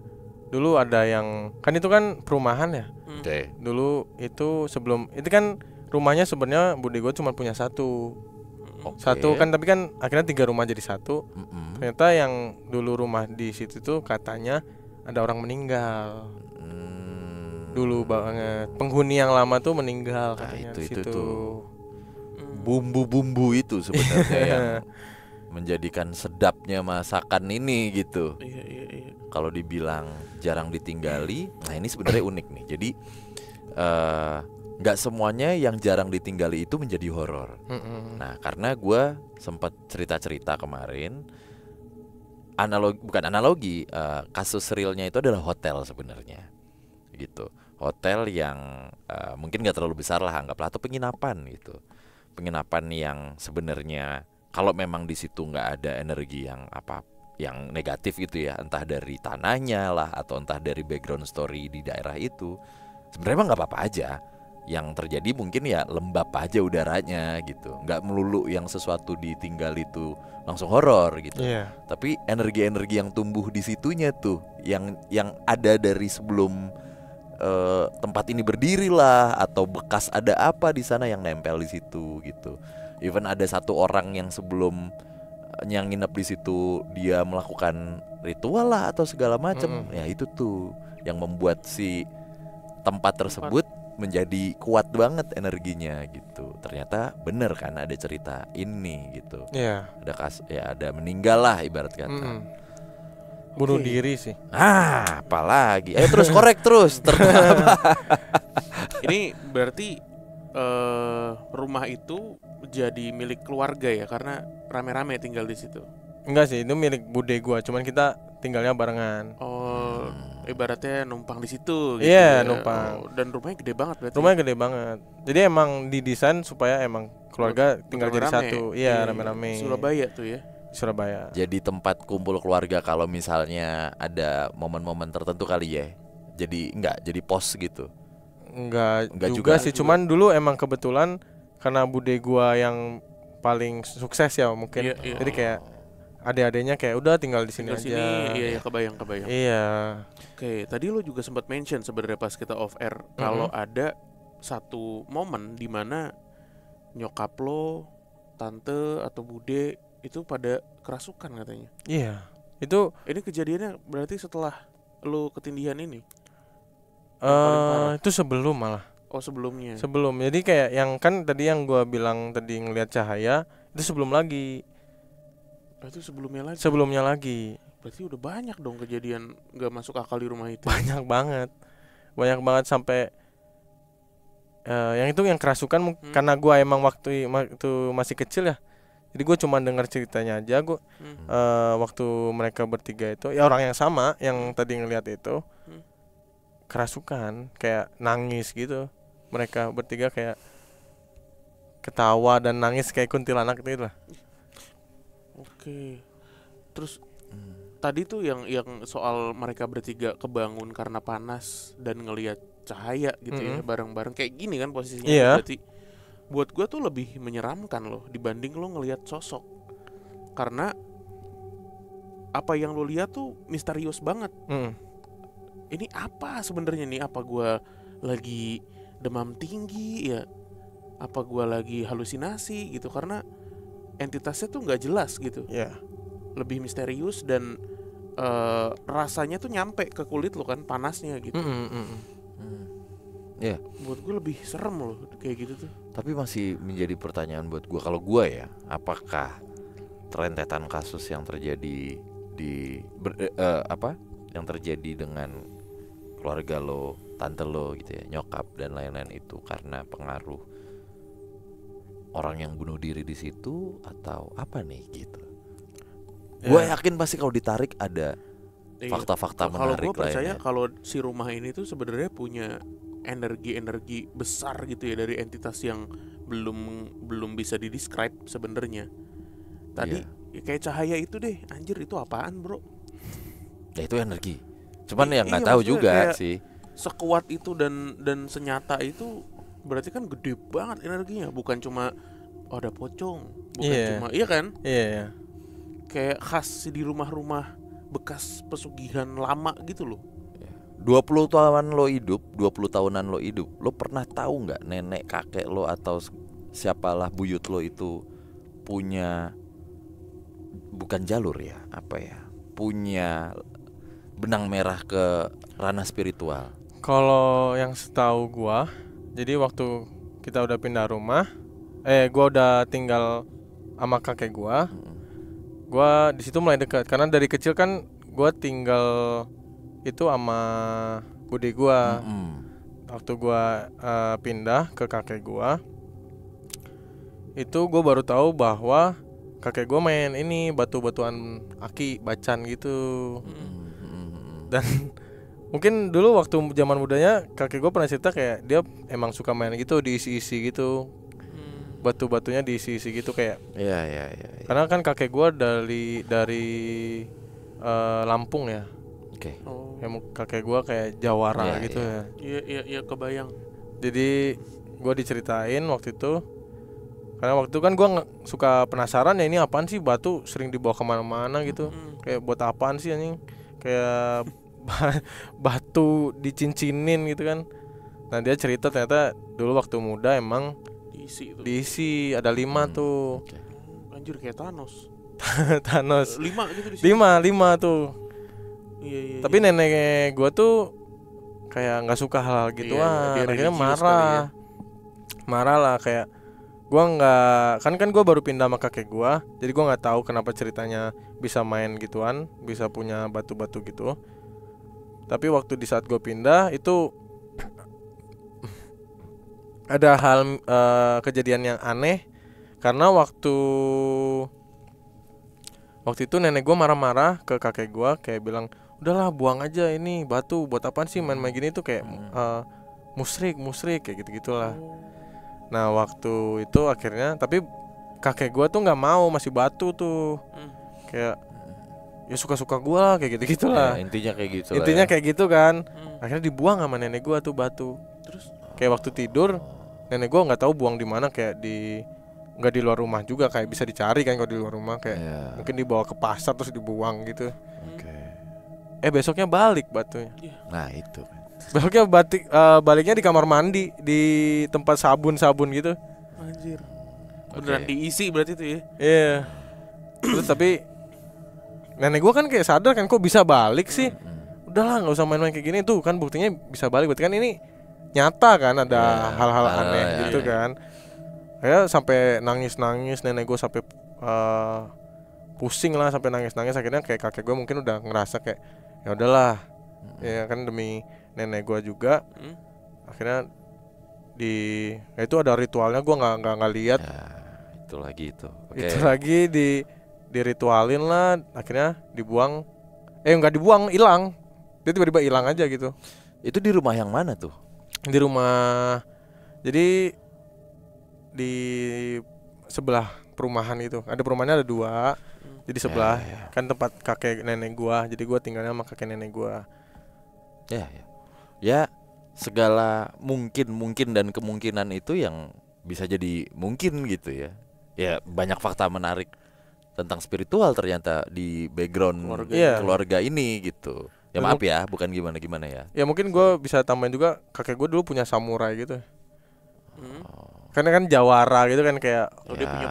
dulu ada yang kan itu kan perumahan ya. Oke. Dulu itu sebelum itu kan rumahnya sebenarnya bude gue cuma punya satu. Oke. Satu kan, tapi kan akhirnya 3 rumah jadi satu. Ternyata yang dulu rumah di situ tuh katanya ada orang meninggal. Dulu banget. Penghuni yang lama tuh meninggal Nah, katanya itu di situ. tuh. Bumbu-bumbu itu sebenarnya yang menjadikan sedapnya masakan ini gitu. Iya. Kalau dibilang jarang ditinggali, nah ini sebenarnya unik nih. Jadi nggak semuanya yang jarang ditinggali itu menjadi horor. Nah, karena gue sempat cerita-cerita kemarin, bukan analogi, kasus realnya itu adalah hotel sebenarnya, gitu. Hotel yang mungkin nggak terlalu besar lah, anggaplah, atau penginapan gitu. Penginapan yang sebenarnya kalau memang di situ nggak ada energi yang negatif gitu ya, entah dari tanahnya lah atau entah dari background story di daerah itu, sebenarnya emang nggak apa-apa aja. Yang terjadi mungkin ya lembab aja udaranya gitu, nggak melulu yang sesuatu ditinggal itu langsung horor gitu. Tapi energi-energi yang tumbuh di situnya tuh, yang ada dari sebelum tempat ini berdiri lah, atau bekas ada apa di sana yang nempel di situ gitu. Even ada satu orang yang sebelum yang nginep di situ dia melakukan ritual lah atau segala macam, ya itu tuh yang membuat si tempat tersebut menjadi kuat banget energinya gitu. Ternyata bener kan ada cerita ini gitu. Ada meninggal lah ibarat kata. Bunuh diri sih. Apalagi. Ayo terus korek terus. Ini berarti rumah itu jadi milik keluarga ya, karena rame-rame tinggal di situ. Enggak sih, itu milik bude gua, cuman kita tinggalnya barengan. Ibaratnya numpang di situ gitu. Iya, numpang. Dan rumahnya gede banget berarti. Rumahnya gede banget. Jadi emang didesain supaya emang keluarga tinggal jadi satu. Iya, rame-rame. Surabaya tuh ya. Surabaya. Jadi tempat kumpul keluarga kalau misalnya ada momen-momen tertentu kali ya. Jadi jadi pos gitu. Enggak juga sih, cuman dulu emang kebetulan karena bude gua yang paling sukses ya mungkin. Jadi kayak adik-adiknya kayak udah tinggal di sini aja. Iya, kebayang. Iya. Oke, tadi lo juga sempat mention sebenarnya pas kita off air kalau ada satu momen di mana nyokap lo, tante atau bude itu pada kerasukan katanya. Iya. Itu ini kejadiannya berarti setelah lo ketindihan ini. Itu sebelum malah. Oh, sebelumnya. Sebelum. Jadi kayak yang kan tadi yang gua bilang tadi ngelihat cahaya, itu sebelum lagi. Itu sebelumnya lagi. Sebelumnya lagi. Berarti udah banyak dong kejadian gak masuk akal di rumah itu. Banyak banget sampai yang itu yang kerasukan karena gua emang waktu masih kecil ya. Jadi gue cuma dengar ceritanya aja. Gue waktu mereka bertiga itu ya orang yang sama yang tadi ngelihat itu kerasukan, kayak nangis gitu. Mereka bertiga kayak ketawa dan nangis kayak kuntilanak gitu lah. Oke. Terus tadi tuh yang soal mereka bertiga kebangun karena panas dan ngelihat cahaya gitu ya bareng-bareng kayak gini kan posisinya. Berarti buat gue tuh lebih menyeramkan loh dibanding lo ngelihat sosok, karena apa yang lo lihat tuh misterius banget. Ini apa sebenarnya nih? Apa gue lagi demam tinggi ya? Apa gue lagi halusinasi gitu? Karena entitasnya tuh nggak jelas gitu. Lebih misterius dan rasanya tuh nyampe ke kulit lo kan, panasnya gitu. Buat gue lebih serem loh kayak gitu tuh. Tapi masih menjadi pertanyaan buat gue. Kalau gue ya, apakah rentetan kasus yang terjadi yang terjadi dengan keluarga lo, tante lo gitu ya, nyokap dan lain-lain itu karena pengaruh orang yang bunuh diri di situ atau apa nih gitu? Gue yakin pasti kalau ditarik ada fakta-fakta menarik. Kalau gue percaya lainnya. Kalau si rumah ini tuh sebenarnya punya energi besar gitu ya dari entitas yang belum bisa didescribe sebenarnya. Tadi kayak cahaya itu deh, anjir itu apaan bro? Ya itu energi. Cuman yang nggak tahu juga sih. Sekuat itu dan senyata itu Berarti kan gede banget energinya, bukan cuma ada pocong, bukan Iya. cuma iya kan? Iya. Kayak khas di rumah-rumah bekas pesugihan lama gitu loh. 20 tahunan lo hidup, 20 tahunan lo hidup, lo pernah tahu nggak nenek kakek lo atau siapalah buyut lo itu punya, bukan jalur ya, apa ya, punya benang merah ke ranah spiritual? Kalau yang setahu gua, jadi waktu kita udah pindah rumah, gua udah tinggal sama kakek gua di situ mulai dekat karena dari kecil kan gua tinggal itu sama bude gua. Waktu gua pindah ke kakek gua, itu gua baru tahu bahwa kakek gua main ini batu-batuan aki, bacan gitu. Dan mungkin dulu waktu zaman mudanya kakek gue pernah cerita kayak dia emang suka main gitu, diisi-isi gitu, batu-batunya diisi-isi gitu kayak. Iya. Karena kan kakek gue dari Lampung ya. Oke. Oh. Kakek gue kayak Jawara Iya, gitu iya. ya. Iya kebayang. Jadi gue diceritain waktu itu, karena waktu itu kan gue suka penasaran ya, ini apaan sih batu sering dibawa kemana-mana gitu. Kayak buat apaan sih anjing, kayak batu dicincinin gitu kan. Nah dia cerita ternyata dulu waktu muda emang Diisi itu. diisi ada 5 tuh. Oke. Anjir kayak Thanos. Thanos 5 gitu di 5 tuh. Iya. Tapi nenek gua tuh kayak nggak suka hal gituan. dia Akhirnya religius kali ya. marah lah kayak gua nggak, kan gua baru pindah sama kakek gua, jadi gua nggak tahu kenapa ceritanya bisa main gituan, bisa punya batu-batu gitu. Tapi waktu di saat gue pindah itu ada hal kejadian yang aneh, karena waktu itu nenek gue marah-marah ke kakek gue kayak bilang, udahlah buang aja ini batu, buat apaan sih main-main gini tuh kayak musyrik kayak gitu-gitulah. Nah waktu itu akhirnya tapi kakek gue tuh nggak mau, masih batu tuh kayak ya suka-suka gue lah kayak gitu-gitulah. Ya, intinya kayak gitu. Intinya kayak gitu kan. Akhirnya dibuang sama nenek gua tuh batu. Terus Kayak waktu tidur nenek gua nggak tahu buang di mana, kayak nggak di luar rumah juga, kayak bisa dicari kan kalau di luar rumah, kayak mungkin dibawa ke pasar terus dibuang gitu. Besoknya balik batunya. Nah itu. Besoknya baliknya di kamar mandi, di tempat sabun gitu. anjir. Beneran diisi berarti tuh ya. Iya. Terus tapi nenek gua kan kayak sadar kan, kok bisa balik sih. Udahlah nggak usah main-main kayak gini, tuh kan buktinya bisa balik, berarti kan ini nyata kan, ada hal-hal aneh gitu kan. Kayak sampai nangis nenek gue, sampai pusing lah, sampai nangis. Akhirnya kayak kakek gue mungkin udah ngerasa kayak ya udahlah, ya kan demi nenek gue juga. Akhirnya ya itu ada ritualnya, gue nggak lihat. Itu lagi itu. Itu lagi diritualin lah, akhirnya dibuang. Nggak dibuang, hilang. Dia tiba-tiba hilang aja gitu. Itu di rumah yang mana tuh? Di rumah, jadi di sebelah perumahan itu. Ada perumahannya ada 2. Jadi sebelah kan tempat kakek nenek gua. Jadi gua tinggalnya sama kakek nenek gua. Ya segala mungkin dan kemungkinan itu yang bisa jadi mungkin gitu ya. Ya banyak fakta menarik tentang spiritual ternyata di background keluarga ini gitu. Ya maaf ya, bukan gimana ya. Ya mungkin gue bisa tambahin juga, kakek gue dulu punya samurai gitu. Karena kan Jawara gitu kan, kayak dia punya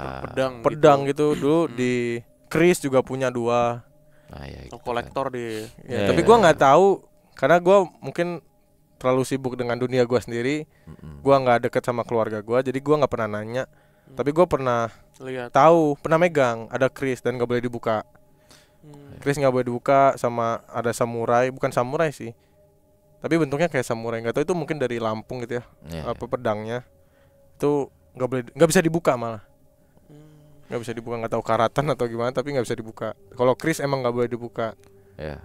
pedang gitu. Dulu di Kris juga punya 2. Nah, ya, gitu kolektor dia. Tapi gue nggak tahu, karena gue mungkin terlalu sibuk dengan dunia gue sendiri. Gue nggak deket sama keluarga gue, jadi gue nggak pernah nanya. Tapi gue pernah tahu, pernah megang ada kris dan nggak boleh dibuka. Kris nggak boleh dibuka, sama ada samurai, bukan samurai sih, tapi bentuknya kayak samurai. Nggak tahu itu mungkin dari Lampung gitu ya. Apa pedangnya itu nggak bisa dibuka, malah nggak bisa dibuka. Nggak tahu karatan atau gimana, tapi nggak bisa dibuka. Kalau kris emang nggak boleh dibuka. Ya.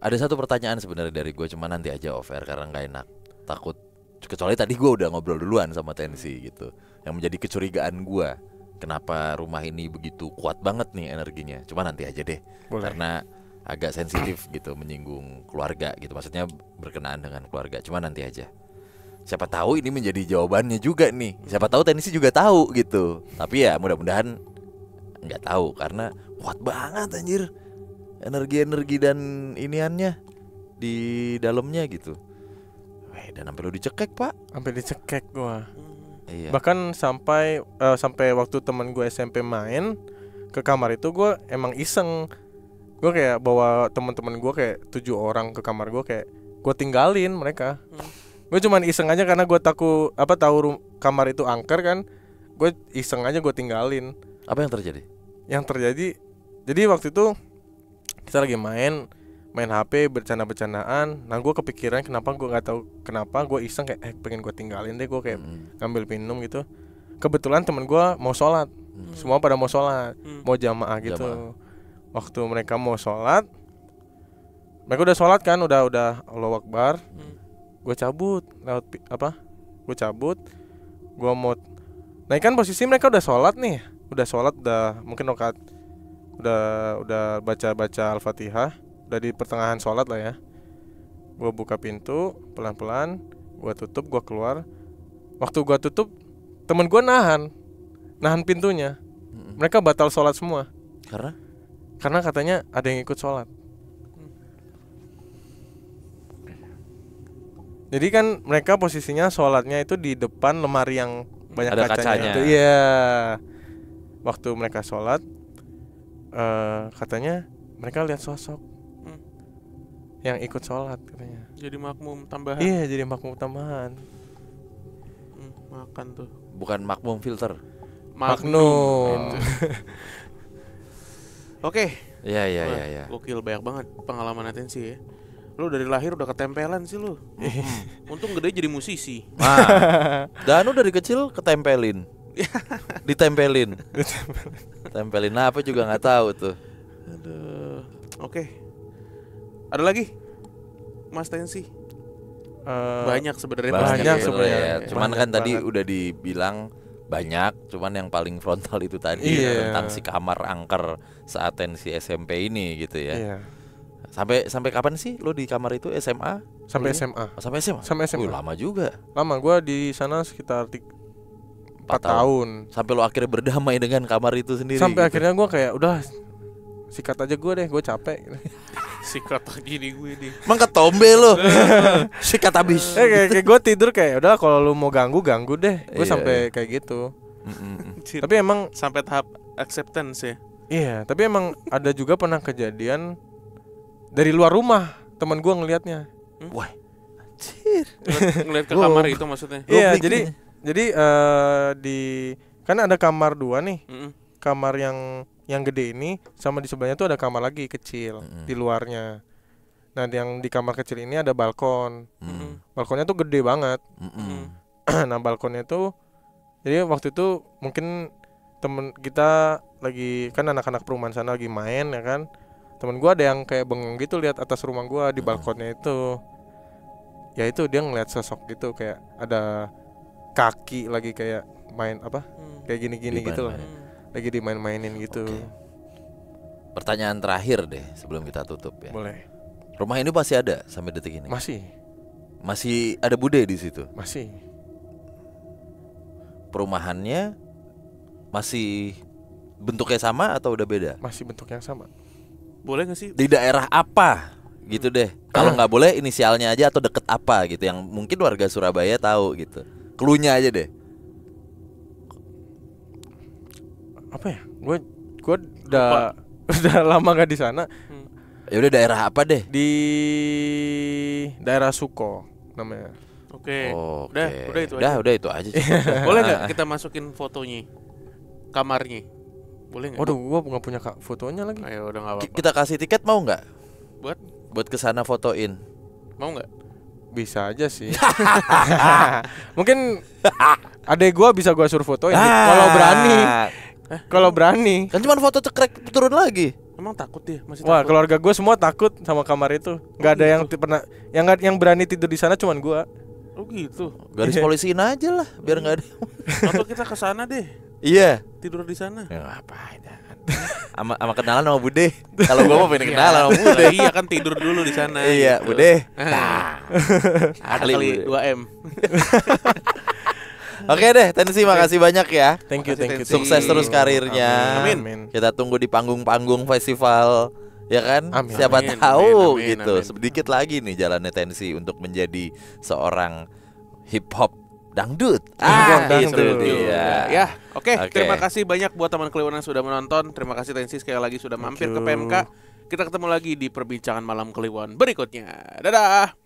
Ada satu pertanyaan sebenarnya dari gue, cuma nanti aja off air karena nggak enak, takut. Kecuali tadi gue udah ngobrol duluan sama Tensi gitu, yang menjadi kecurigaan gue, kenapa rumah ini begitu kuat banget nih energinya. Cuma nanti aja deh. Boleh. Karena agak sensitif gitu, menyinggung keluarga gitu, maksudnya berkenaan dengan keluarga. Cuma nanti aja. siapa tahu ini menjadi jawabannya juga nih. Siapa tahu teknisi juga tahu gitu. Tapi ya mudah-mudahan nggak tahu karena kuat banget anjir. Energi dan iniannya di dalamnya gitu. Dan sampai lu dicekek, Pak. Sampai dicekek gua. Iya. Bahkan sampai waktu teman gue SMP main ke kamar itu, gue emang iseng. Gue kayak bawa teman-teman gue kayak 7 orang ke kamar gue, kayak gue tinggalin mereka. Gue cuman iseng aja karena gue tahu kamar itu angker kan. Gue iseng aja gue tinggalin. Apa yang terjadi? Yang terjadi, jadi waktu itu kita lagi main HP, bercanda-bercandaan. Nah gue kepikiran, kenapa gue nggak tahu kenapa gue iseng kayak pengen gue tinggalin deh. Gue kayak ngambil minum gitu. Kebetulan temen gue mau sholat, semua pada mau sholat, mau jamaah gitu. Waktu mereka mau sholat, mereka udah sholat kan, udah Allahu Akbar. Gue cabut lewat gue cabut, gue mau. Nah kan posisi mereka udah sholat nih, udah mungkin rakaat, udah baca Al-Fatihah. Udah di pertengahan sholat lah ya. Gue buka pintu pelan-pelan, gue tutup, gue keluar. Waktu gue tutup, temen gue nahan pintunya. Mereka batal sholat semua. Karena katanya ada yang ikut sholat. Jadi kan mereka posisinya sholatnya itu di depan lemari yang banyak ada kacanya. Itu. Iya. Waktu mereka sholat, katanya mereka lihat sosok yang ikut sholat katanya. Jadi makmum tambahan. Iya, jadi makmum tambahan. Makan tuh. Bukan makmum filter. Magnum. Oke. Iya. Gokil, banyak banget pengalaman atensi ya. Lu dari lahir udah ketempelan sih lu. Untung gede jadi musisi. Nah, Danu dari kecil ketempelin. Ditempelin. Tempelin apa juga nggak tahu tuh. Aduh. Oke. Ada lagi, Mas Tensi? Banyak sebenarnya. Banyak ya. sebenarnya. Cuman Banyak kan tadi banget. udah dibilang banyak, cuman yang paling frontal itu tadi Iya. tentang si kamar angker saat tensi SMP ini gitu ya. Iya. Sampai kapan sih lo di kamar itu, SMA? Sampai Dulunya? SMA. Oh, sampai SMA. Sampai SMA. Lama juga. Lama, gue di sana sekitar 4 tahun. Sampai lo akhirnya berdamai dengan kamar itu sendiri. Sampai gitu. akhirnya gue kayak udah sikat aja gue deh, gue capek. Sikat lagi nih gue nih. Emang ketombe lo. Sikat habis. Kayak gue tidur kayak udah, kalau lu mau ganggu deh. Gue Iya, sampai iya. kayak gitu. Anjir. Tapi emang Sampai tahap acceptance ya. iya, tapi emang ada juga pernah kejadian dari luar rumah, teman gue ngelihatnya. Wah. Anjir. Ngeliat ke kamar itu maksudnya. Iya, Goblik jadi di kan ada kamar 2 nih. Mm-mm. Kamar yang gede ini sama di sebelahnya tuh ada kamar lagi kecil di luarnya. Nah, yang di kamar kecil ini ada balkon. Balkonnya tuh gede banget. Nah, balkonnya tuh, jadi waktu itu mungkin temen kita lagi, kan anak-anak perumahan sana lagi main ya kan. Temen gua ada yang kayak bengong gitu lihat atas rumah gua di balkonnya itu. Ya itu dia ngeliat sosok gitu, kayak ada kaki lagi kayak main apa? Kayak gini-gini gitu lah. Lagi dimain-mainin gitu. Oke. Pertanyaan terakhir deh sebelum kita tutup ya. Boleh. Rumah ini masih ada sampai detik ini? Masih ada bude di situ? masih. Perumahannya masih bentuknya sama atau udah beda? Masih bentuk yang sama. Boleh gak sih? Di daerah apa gitu deh. Kalau nggak boleh inisialnya aja atau deket apa gitu yang mungkin warga Surabaya tahu gitu. Cluenya aja deh. Apa ya? Gue udah lama gak di sana. Ya udah daerah apa deh? Di daerah Suko namanya. Oke. Oke. Udah itu aja. Udah itu aja. Boleh nggak kita masukin fotonya, kamarnya? Boleh nggak? Waduh, gua nggak punya fotonya lagi. Ayo, udah nggak apa-apa. Kita kasih tiket mau nggak? Buat kesana fotoin. mau nggak? Bisa aja sih. Mungkin adek gua bisa gua suruh fotoin kalau berani. Kalau berani. Kan cuma foto cekrek turun lagi. Emang takut dia? Masih Wah, takut? keluarga gue semua takut sama kamar itu. Nggak ada yang pernah yang berani tidur di sana, cuman gua. Oh gitu. Garis polisiin aja lah biar nggak ada. Atau kita ke sana deh, Iya. tidur di sana. Ya ngapain kan. Sama kenalan sama Bude. Kalau gua mau pengen kenalan sama Bude. Iya kan tidur dulu di sana. Iya, gitu. Bude. Ada Ahli, kali Bude. 2M. Oke deh, Tensi makasih banyak ya. Thank you, thank you. Sukses terus karirnya. Amin. Kita tunggu di panggung-panggung festival, ya kan? Amin. Siapa Amin, tahu amin, gitu. amin. Sedikit lagi nih jalannya Tensi untuk menjadi seorang hip hop dangdut. Dangdut. Itu Betul. dia. Ya, oke. Oke. Terima kasih banyak buat teman Kliwon yang sudah menonton. Terima kasih Tensi sekali lagi sudah mampir ke you. PMK. Kita ketemu lagi di perbincangan malam Kliwon berikutnya. Dadah.